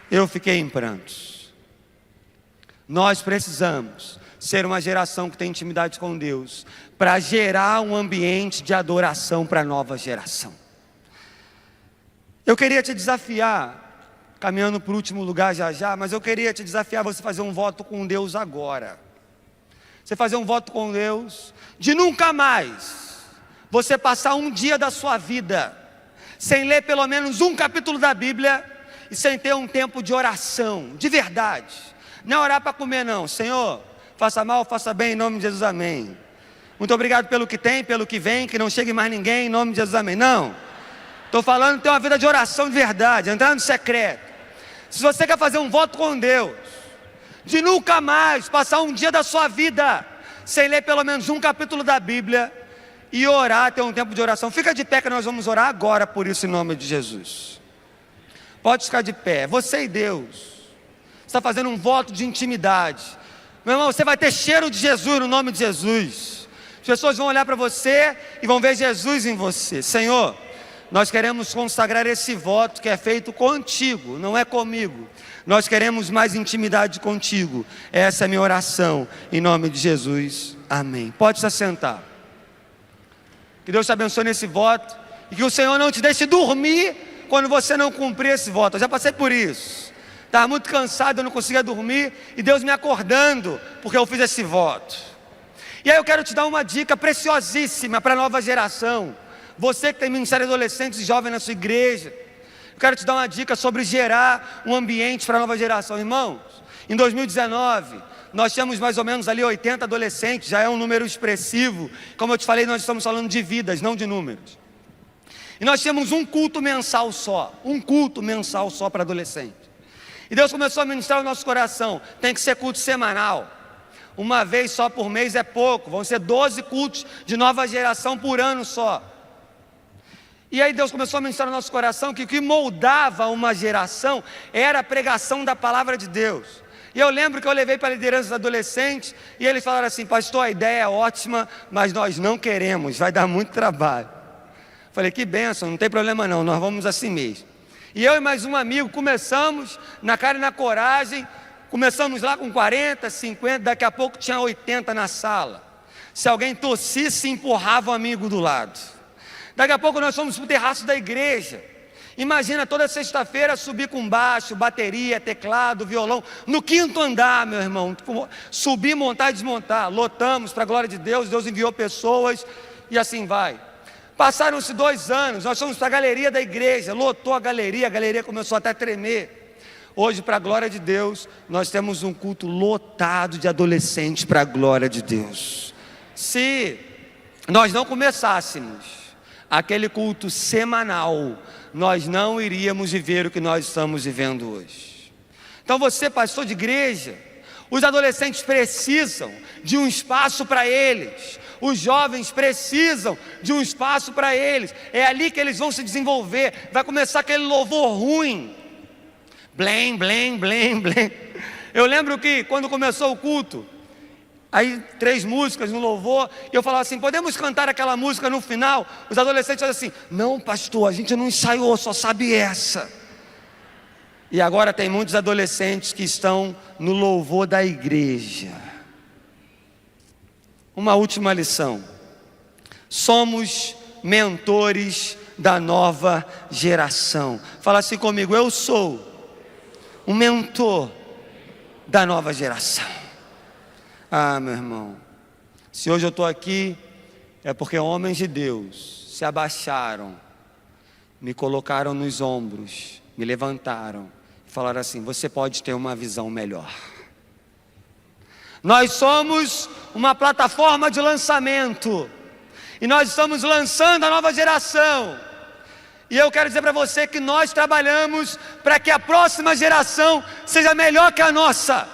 eu fiquei em prantos. Nós precisamos ser uma geração que tem intimidade com Deus, para gerar um ambiente de adoração para a nova geração. Eu queria te desafiar, caminhando para o último lugar já, mas eu queria te desafiar você fazer um voto com Deus agora. Você fazer um voto com Deus de nunca mais você passar um dia da sua vida sem ler pelo menos um capítulo da Bíblia e sem ter um tempo de oração, de verdade. Não é orar para comer não. Senhor, faça mal, faça bem, em nome de Jesus, amém. Muito obrigado pelo que tem, pelo que vem, que não chegue mais ninguém, em nome de Jesus, amém. Não. Estou falando de ter uma vida de oração de verdade, entrar no secreto. Se você quer fazer um voto com Deus, de nunca mais passar um dia da sua vida sem ler pelo menos um capítulo da Bíblia e orar, ter um tempo de oração, fica de pé que nós vamos orar agora por isso em nome de Jesus. Pode ficar de pé, você e Deus, você está fazendo um voto de intimidade. Meu irmão, você vai ter cheiro de Jesus no nome de Jesus. As pessoas vão olhar para você e vão ver Jesus em você. Senhor, nós queremos consagrar esse voto que é feito contigo, não é comigo. Nós queremos mais intimidade contigo. Essa é a minha oração, em nome de Jesus, amém. Pode se assentar. Que Deus te abençoe nesse voto, e que o Senhor não te deixe dormir quando você não cumprir esse voto. Eu já passei por isso, estava muito cansado, eu não conseguia dormir, e Deus me acordando, porque eu fiz esse voto. E aí eu quero te dar uma dica preciosíssima para a nova geração. Você que tem ministério de adolescentes e jovens na sua igreja, eu quero te dar uma dica sobre gerar um ambiente para a nova geração. Irmãos, em 2019, nós tínhamos mais ou menos ali 80 adolescentes, já é um número expressivo. Como eu te falei, nós estamos falando de vidas, não de números. E nós tínhamos um culto mensal só para adolescente. E Deus começou a ministrar o nosso coração, tem que ser culto semanal. Uma vez só por mês é pouco, vão ser 12 cultos de nova geração por ano só. E aí Deus começou a ministrar no nosso coração que o que moldava uma geração era a pregação da palavra de Deus. E eu lembro que eu levei para a liderança dos adolescentes e eles falaram assim: pastor, a ideia é ótima, mas nós não queremos, vai dar muito trabalho. Falei: que bênção, não tem problema não, nós vamos assim mesmo. E eu e mais um amigo começamos na cara e na coragem. Começamos lá com 40, 50, daqui a pouco tinha 80 na sala. Se alguém tossisse, empurrava o amigo do lado. Daqui a pouco nós fomos para o terraço da igreja. Imagina toda sexta-feira subir com baixo, bateria, teclado, violão, no 5º andar, meu irmão. Subir, montar e desmontar. Lotamos, para a glória de Deus, Deus enviou pessoas e assim vai. Passaram-se 2 anos, nós fomos para a galeria da igreja, lotou a galeria começou até a tremer. Hoje, para a glória de Deus, nós temos um culto lotado de adolescentes para a glória de Deus. Se nós não começássemos aquele culto semanal, nós não iríamos viver o que nós estamos vivendo hoje. Então você, pastor de igreja, os adolescentes precisam de um espaço para eles. Os jovens precisam de um espaço para eles. É ali que eles vão se desenvolver. Vai começar aquele louvor ruim. Blém, blém, blém, blém. Eu lembro que quando começou o culto, aí 3 músicas no louvor, e eu falava assim, podemos cantar aquela música no final? Os adolescentes falavam assim, não pastor, a gente não ensaiou, só sabe essa. E agora tem muitos adolescentes que estão no louvor da igreja. Uma última lição. Somos mentores da nova geração. Fala assim comigo, eu sou um mentor da nova geração. Ah, meu irmão, se hoje eu estou aqui, é porque homens de Deus se abaixaram, me colocaram nos ombros, me levantaram e falaram assim, você pode ter uma visão melhor. Nós somos uma plataforma de lançamento, e nós estamos lançando a nova geração. E eu quero dizer para você que nós trabalhamos para que a próxima geração seja melhor que a nossa.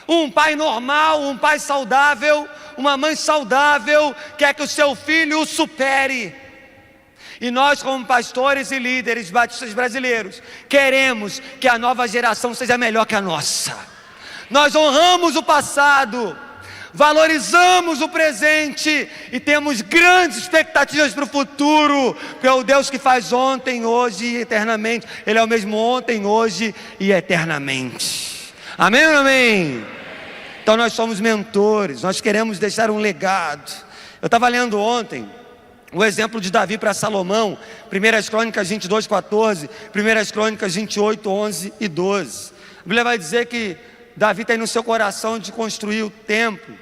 Um pai normal, um pai saudável, uma mãe saudável, quer que o seu filho o supere. E nós, como pastores e líderes batistas brasileiros, queremos que a nova geração seja melhor que a nossa. Nós honramos o passado, valorizamos o presente e temos grandes expectativas para o futuro, porque é o Deus que faz ontem, hoje e eternamente. Ele é o mesmo ontem, hoje e eternamente. Amém ou não amém? Então nós somos mentores, nós queremos deixar um legado. Eu estava lendo ontem o exemplo de Davi para Salomão, 1 Crônicas 22, 14, 1 Crônicas 28, 11 e 12. A Bíblia vai dizer que Davi tem no seu coração de construir o templo.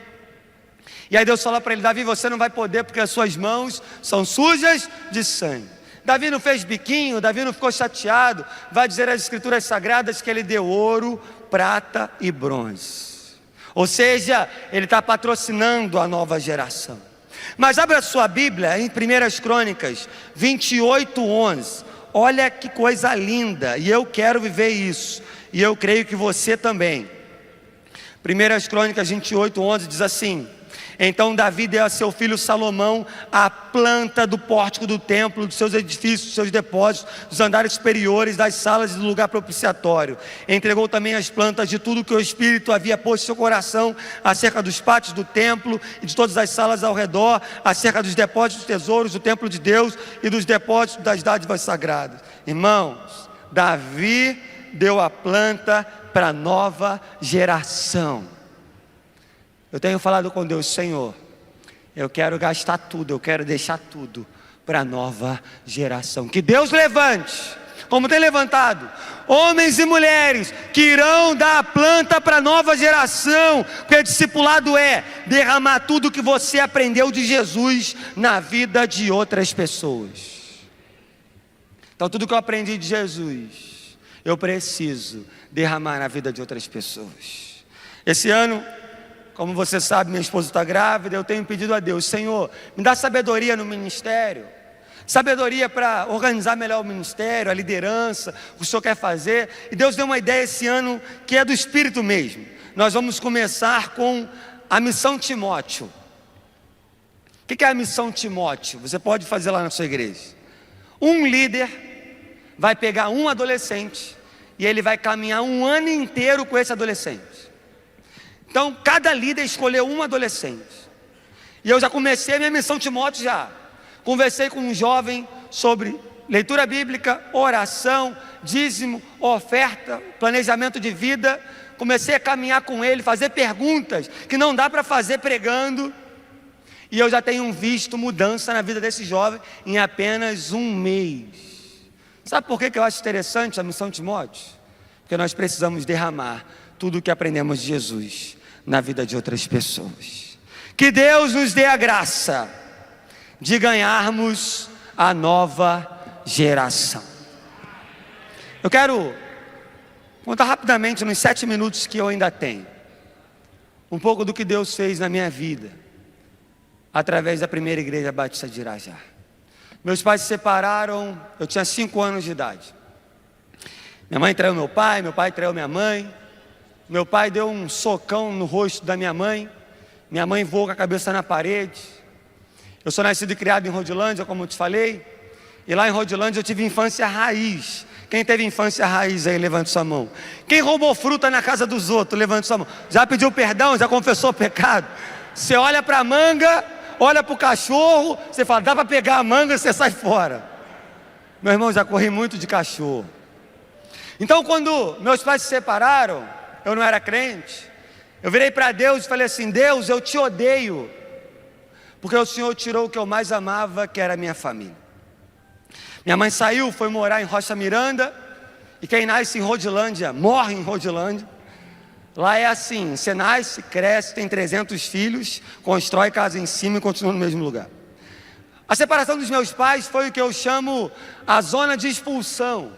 E aí Deus fala para ele, Davi, você não vai poder porque as suas mãos são sujas de sangue. Davi não fez biquinho, Davi não ficou chateado. Vai dizer as escrituras sagradas que ele deu ouro, prata e bronze. Ou seja, ele está patrocinando a nova geração. Mas abra a sua Bíblia em 1 Crônicas 28, 11. Olha que coisa linda, e eu quero viver isso, e eu creio que você também. 1 Crônicas 28, 11 diz assim, então Davi deu a seu filho Salomão a planta do pórtico do templo, dos seus edifícios, dos seus depósitos, dos andares superiores, das salas e do lugar propiciatório. Entregou também as plantas de tudo que o Espírito havia posto em seu coração, acerca dos pátios do templo e de todas as salas ao redor, acerca dos depósitos dos tesouros do templo de Deus e dos depósitos das dádivas sagradas. Irmãos, Davi deu a planta para a nova geração. Eu tenho falado com Deus, Senhor, eu quero gastar tudo, eu quero deixar tudo para a nova geração. Que Deus levante, como tem levantado, homens e mulheres que irão dar a planta para a nova geração, porque discipulado é derramar tudo que você aprendeu de Jesus na vida de outras pessoas. Então tudo que eu aprendi de Jesus, eu preciso derramar na vida de outras pessoas. Esse ano, como você sabe, minha esposa está grávida, eu tenho pedido a Deus, Senhor, me dá sabedoria no ministério, sabedoria para organizar melhor o ministério, a liderança, o que o Senhor quer fazer. E Deus deu uma ideia esse ano que é do Espírito mesmo. Nós vamos começar com a missão Timóteo. O que é a missão Timóteo? Você pode fazer lá na sua igreja. Um líder vai pegar um adolescente e ele vai caminhar um ano inteiro com esse adolescente. Então, cada líder escolheu um adolescente. E eu já comecei a minha missão Timóteo já. Conversei com um jovem sobre leitura bíblica, oração, dízimo, oferta, planejamento de vida. Comecei a caminhar com ele, fazer perguntas que não dá para fazer pregando. E eu já tenho visto mudança na vida desse jovem em apenas um mês. Sabe por que eu acho interessante a missão Timóteo? Porque nós precisamos derramar tudo o que aprendemos de Jesus na vida de outras pessoas. Que Deus nos dê a graça de ganharmos a nova geração. Eu quero contar rapidamente, nos 7 minutos que eu ainda tenho, um pouco do que Deus fez na minha vida, através da primeira igreja batista de Irajá. Meus pais se separaram, eu tinha 5 anos de idade. Minha mãe traiu meu pai traiu minha mãe. Meu pai deu um socão no rosto da minha mãe voou com a cabeça na parede. Eu sou nascido e criado em Rodilândia, como eu te falei, e lá em Rodilândia eu tive infância raiz. Quem teve infância raiz aí, levante sua mão. Quem roubou fruta na casa dos outros, levante sua mão. Já pediu perdão, já confessou o pecado? Você olha para a manga, olha para o cachorro, você fala, dá para pegar a manga, você sai fora. Meu irmão, já corri muito de cachorro. Então quando meus pais se separaram, eu não era crente, eu virei para Deus e falei assim, Deus, eu te odeio, porque o Senhor tirou o que eu mais amava, que era a minha família. Minha mãe saiu, foi morar em Rocha Miranda, e quem nasce em Rodilândia, morre em Rodilândia. Lá é assim, você nasce, cresce, tem 300 filhos, constrói casa em cima e continua no mesmo lugar. A separação dos meus pais foi o que eu chamo a zona de expulsão.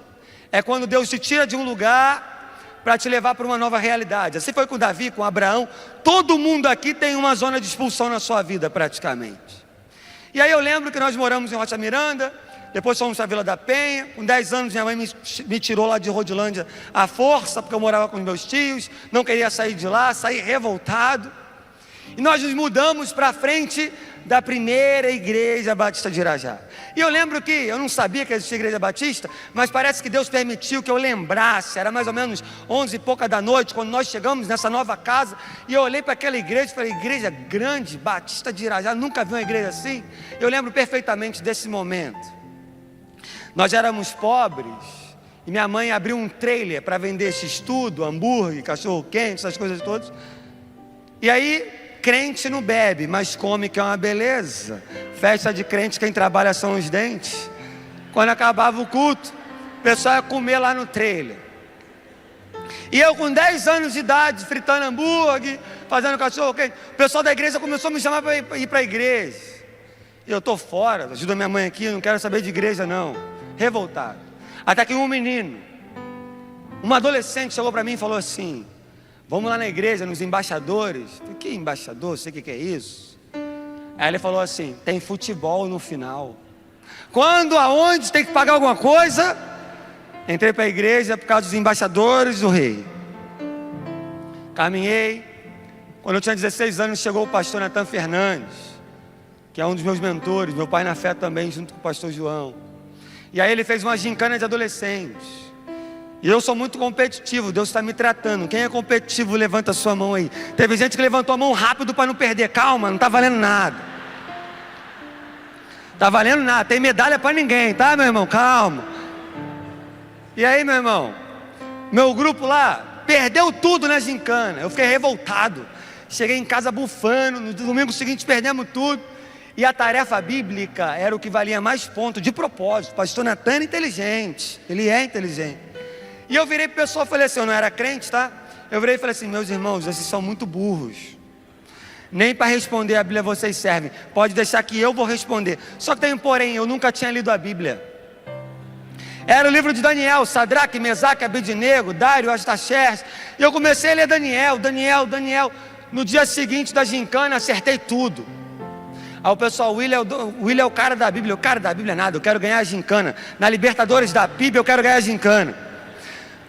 É quando Deus te tira de um lugar para te levar para uma nova realidade. Assim foi com Davi, com Abraão. Todo mundo aqui tem uma zona de expulsão na sua vida praticamente. E aí eu lembro que nós moramos em Rocha Miranda, depois fomos para a Vila da Penha. Com 10 anos minha mãe me tirou lá de Rodilândia à força, porque eu morava com os meus tios, não queria sair de lá, saí revoltado. E nós nos mudamos para frente da primeira igreja batista de Irajá. E eu lembro que eu não sabia que existia igreja batista, mas parece que Deus permitiu que eu lembrasse. Era mais ou menos 11 e pouca da noite, quando nós chegamos nessa nova casa, e eu olhei para aquela igreja e falei, igreja grande, batista de Irajá, nunca vi uma igreja assim. Eu lembro perfeitamente desse momento. Nós éramos pobres, e minha mãe abriu um trailer para vender x-tudo, hambúrguer, cachorro quente, essas coisas todas. E aí, crente não bebe, mas come, que é uma beleza. Festa de crente, quem trabalha são os dentes. Quando acabava o culto, o pessoal ia comer lá no trailer. E eu com 10 anos de idade, fritando hambúrguer, fazendo cachorro quente, o pessoal da igreja começou a me chamar para ir para a igreja. E eu estou fora, ajuda minha mãe aqui, não quero saber de igreja não. Revoltado. Até que um menino, um adolescente chegou para mim e falou assim, vamos lá na igreja, nos embaixadores. Eu falei, que embaixador? Sei o que é isso. Aí ele falou assim, tem futebol no final. Quando, aonde, tem que pagar alguma coisa? Entrei para a igreja por causa dos embaixadores do rei. Caminhei. Quando eu tinha 16 anos, chegou o pastor Natan Fernandes, que é um dos meus mentores, meu pai na fé também, junto com o pastor João. E aí ele fez uma gincana de adolescentes. E eu sou muito competitivo, Deus está me tratando. Quem é competitivo, levanta a sua mão aí. Teve gente que levantou a mão rápido para não perder. Calma, não está valendo nada. Está valendo nada, tem medalha para ninguém, tá, meu irmão? Calma. E aí, meu irmão, meu grupo lá perdeu tudo na gincana. Eu fiquei revoltado. Cheguei em casa bufando, no domingo seguinte perdemos tudo. E a tarefa bíblica era o que valia mais ponto, de propósito. O pastor Natan era inteligente, ele é inteligente. E eu virei para o pessoal e falei assim, eu não era crente, tá? Eu virei e falei assim, meus irmãos, vocês são muito burros. Nem para responder a Bíblia vocês servem. Pode deixar que eu vou responder. Só que tem um porém, eu nunca tinha lido a Bíblia. Era o livro de Daniel, Sadraque, Mesaque, Abednego, Dário, Astaxerxes. E eu comecei a ler Daniel. No dia seguinte da gincana, acertei tudo. Aí o pessoal, o William é o cara da Bíblia. O cara da Bíblia é nada, eu quero ganhar a gincana. Na Libertadores da Bíblia eu quero ganhar a gincana.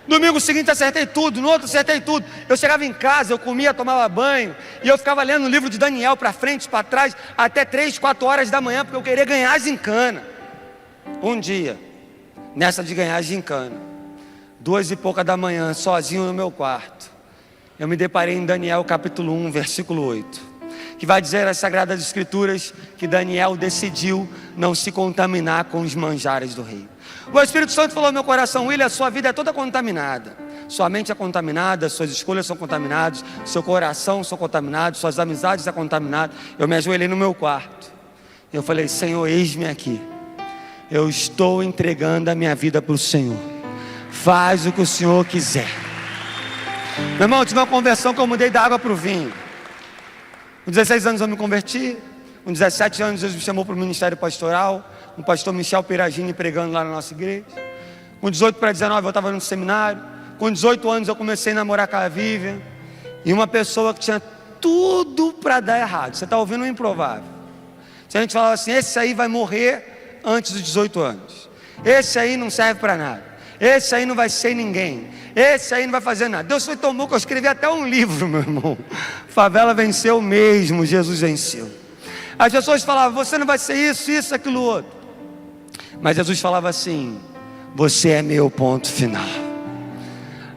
Domingo seguinte acertei tudo, no outro acertei tudo. Eu chegava em casa, eu comia, tomava banho, e eu ficava lendo o livro de Daniel para frente, para trás, até 3, 4 horas da manhã, porque eu queria ganhar a gincana. Um dia, nessa de ganhar a gincana, 2 e pouca da manhã, sozinho no meu quarto, eu me deparei em Daniel capítulo 1, versículo 8. que vai dizer as Sagradas Escrituras que Daniel decidiu não se contaminar com os manjares do rei. O Espírito Santo falou no meu coração: William, a sua vida é toda contaminada, sua mente é contaminada, suas escolhas são contaminadas, seu coração são contaminados, suas amizades são contaminadas. Eu me ajoelhei no meu quarto, eu falei: Senhor, eis-me aqui, eu estou entregando a minha vida para o Senhor, faz o que o Senhor quiser. Meu irmão, eu tive uma conversão que eu mudei da água para o vinho. Com 16 anos eu me converti, com 17 anos Deus me chamou para o ministério pastoral, o pastor Michel Piragini pregando lá na nossa igreja. Com 18 para 19 eu estava no seminário. Com 18 anos eu comecei a namorar com a Vivian, e uma pessoa que tinha tudo para dar errado. Você está ouvindo o improvável. Se a gente falava assim: esse aí vai morrer antes dos 18 anos, esse aí não serve para nada, esse aí não vai ser ninguém, esse aí não vai fazer nada. Deus foi tão bom que eu escrevi até um livro, meu irmão. Favela venceu mesmo, Jesus venceu. As pessoas falavam: você não vai ser isso, isso, aquilo, outro. Mas Jesus falava assim: você é meu ponto final.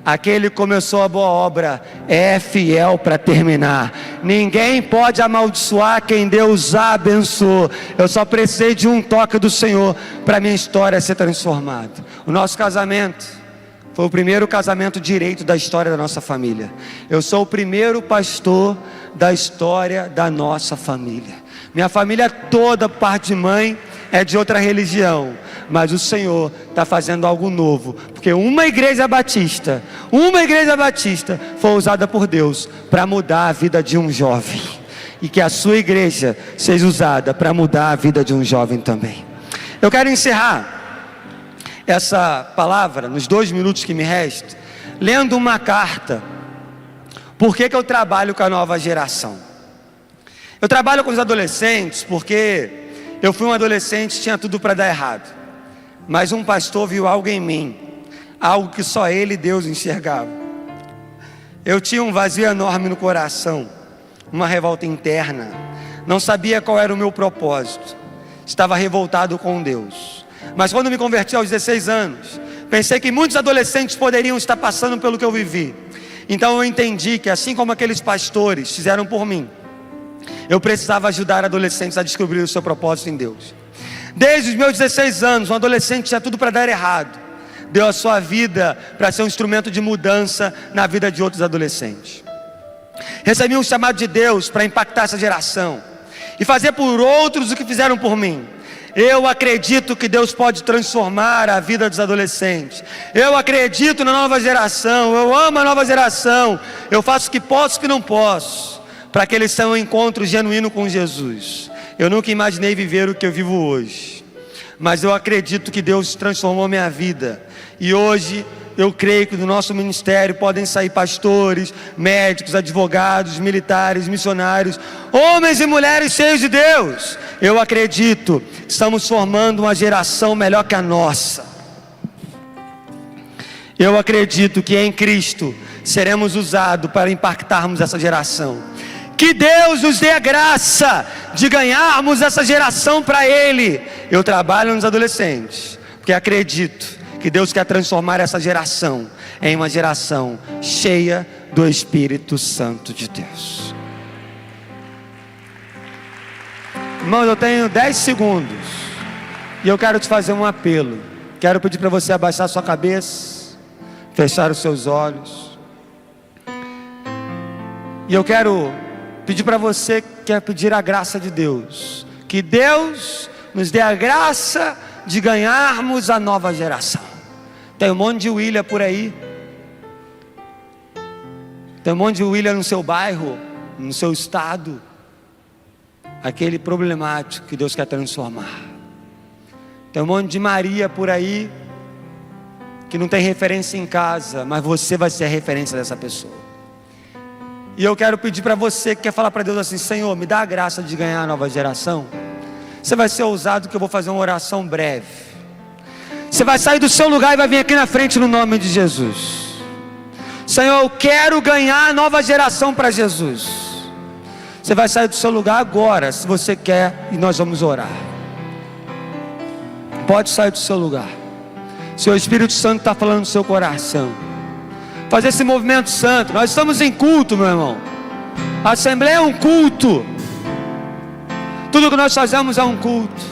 Aquele que começou a boa obra é fiel para terminar. Ninguém pode amaldiçoar quem Deus abençoou. Eu só precisei de um toque do Senhor para minha história ser transformada. O nosso casamento foi o primeiro casamento direito da história da nossa família. Eu sou o primeiro pastor da história da nossa família. Minha família toda, parte de mãe, é de outra religião, mas o Senhor está fazendo algo novo, porque uma igreja batista foi usada por Deus para mudar a vida de um jovem, e que a sua igreja seja usada para mudar a vida de um jovem também. Eu quero encerrar essa palavra, nos 2 minutos que me restam, lendo uma carta. Por que eu trabalho com a nova geração? Eu trabalho com os adolescentes porque eu fui um adolescente, tinha tudo para dar errado, mas um pastor viu algo em mim, algo que só ele e Deus enxergavam. Eu tinha um vazio enorme no coração, uma revolta interna, não sabia qual era o meu propósito, estava revoltado com Deus. Mas quando me converti aos 16 anos, pensei que muitos adolescentes poderiam estar passando pelo que eu vivi. Então eu entendi que, assim como aqueles pastores fizeram por mim, eu precisava ajudar adolescentes a descobrir o seu propósito em Deus. Desde os meus 16 anos, um adolescente tinha tudo para dar errado, deu a sua vida para ser um instrumento de mudança na vida de outros adolescentes. Recebi um chamado de Deus para impactar essa geração e fazer por outros o que fizeram por mim. Eu acredito que Deus pode transformar a vida dos adolescentes. Eu acredito na nova geração. Eu amo a nova geração. Eu faço o que posso e o que não posso, para que eles tenham um encontro genuíno com Jesus. Eu nunca imaginei viver o que eu vivo hoje, mas eu acredito que Deus transformou minha vida. E hoje eu creio que do nosso ministério podem sair pastores, médicos, advogados, militares, missionários, homens e mulheres cheios de Deus. Eu acredito que estamos formando uma geração melhor que a nossa. Eu acredito que em Cristo seremos usados para impactarmos essa geração. Que Deus nos dê a graça de ganharmos essa geração para Ele. Eu trabalho nos adolescentes, porque acredito que Deus quer transformar essa geração em uma geração cheia do Espírito Santo de Deus. Irmãos, eu tenho 10 segundos e eu quero te fazer um apelo. Quero pedir para você abaixar sua cabeça, fechar os seus olhos. E eu quero pedir para você que quer pedir a graça de Deus, que Deus nos dê a graça de ganharmos a nova geração. Tem um monte de William por aí, tem um monte de William no seu bairro, no seu estado, aquele problemático que Deus quer transformar. Tem um monte de Maria por aí, que não tem referência em casa, mas você vai ser a referência dessa pessoa. E eu quero pedir para você que quer falar para Deus assim: Senhor, me dá a graça de ganhar a nova geração. Você vai ser ousado, que eu vou fazer uma oração breve. Você vai sair do seu lugar e vai vir aqui na frente no nome de Jesus. Senhor, eu quero ganhar a nova geração para Jesus. Você vai sair do seu lugar agora, se você quer, e nós vamos orar. Pode sair do seu lugar. Se o Espírito Santo está falando no seu coração, fazer esse movimento santo. Nós estamos em culto, meu irmão. A Assembleia é um culto. Tudo que nós fazemos é um culto.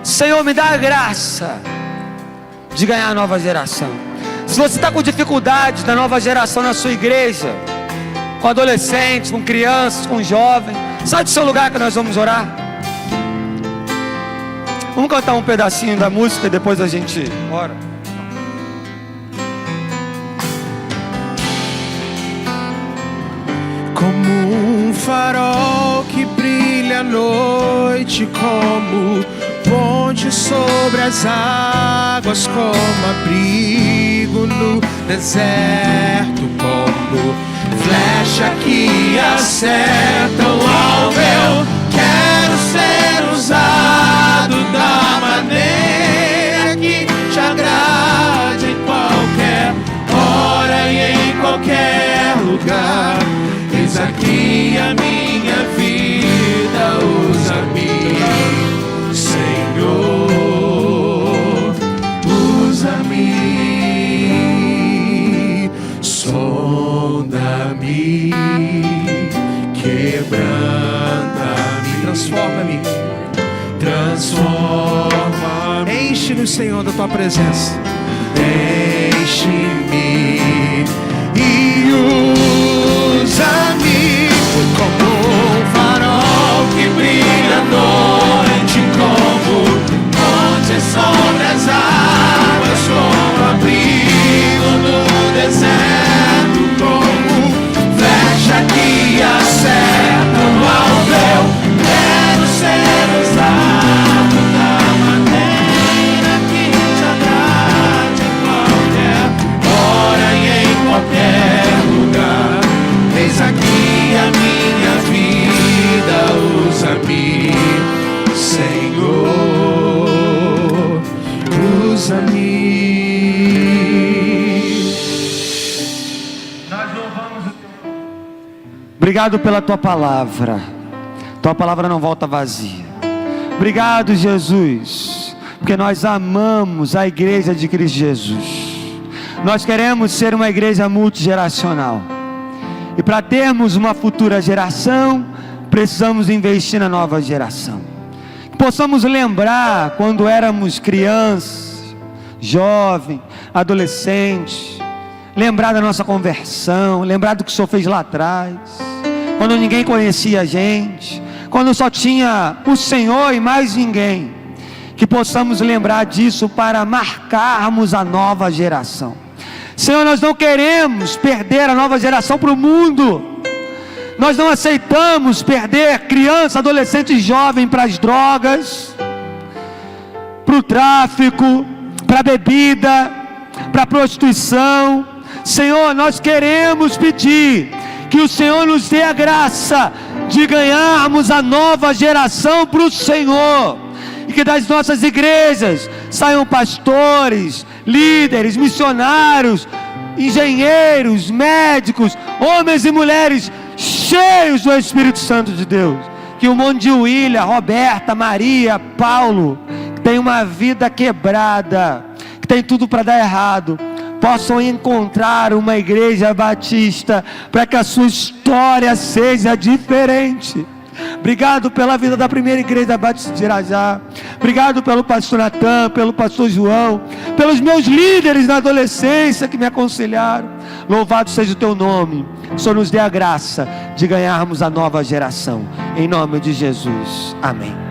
Senhor, me dá a graça de ganhar a nova geração. Se você está com dificuldade da nova geração na sua igreja, com adolescentes, com crianças, com jovens, sai do seu lugar que nós vamos orar. Vamos cantar um pedacinho da música e depois a gente ora. Como um farol que brilha à noite, como ponte sobre as águas, como abrigo no deserto, como flecha que acerta o alvo. Quero ser usado da maneira que te agrade, em qualquer hora e em qualquer lugar. Eis aqui a minha vida, usa-me, Senhor, usa-me, sonda-me, quebranta-me, transforma-me, transforma-me. Enche-nos, Senhor, da tua presença. Enche-me e usa-me como um farol que brilha à noite, como ponte sobre as águas, como abrigo no deserto, como flecha que acerta o alvo. Quero ser usado da maneira que te agrade, em qualquer hora e em qualquer lugar. Eis aqui a minha vida, usa-me, Senhor, usa-me. Nós louvamos o teu nome. Obrigado pela tua palavra. Tua palavra não volta vazia. Obrigado, Jesus, porque nós amamos a igreja de Cristo Jesus. Nós queremos ser uma igreja multigeracional. E para termos uma futura geração, precisamos investir na nova geração. Que possamos lembrar quando éramos crianças, jovens, adolescentes, lembrar da nossa conversão, lembrar do que o Senhor fez lá atrás, quando ninguém conhecia a gente, quando só tinha o Senhor e mais ninguém. Que possamos lembrar disso para marcarmos a nova geração. Senhor, nós não queremos perder a nova geração para o mundo. Nós não aceitamos perder criança, adolescente e jovem para as drogas, para o tráfico, para a bebida, para a prostituição. Senhor, nós queremos pedir que o Senhor nos dê a graça de ganharmos a nova geração para o Senhor. E que das nossas igrejas saiam pastores, líderes, missionários, engenheiros, médicos, homens e mulheres cheios do Espírito Santo de Deus. Que o monte de William, Roberta, Maria, Paulo, que tem uma vida quebrada, que tem tudo para dar errado, possam encontrar uma igreja batista para que a sua história seja diferente. Obrigado pela vida da primeira igreja batista de Irajá. Obrigado pelo pastor Natan, pelo pastor João, pelos meus líderes na adolescência que me aconselharam. Louvado seja o teu nome. O Senhor nos dê a graça de ganharmos a nova geração. Em nome de Jesus. Amém.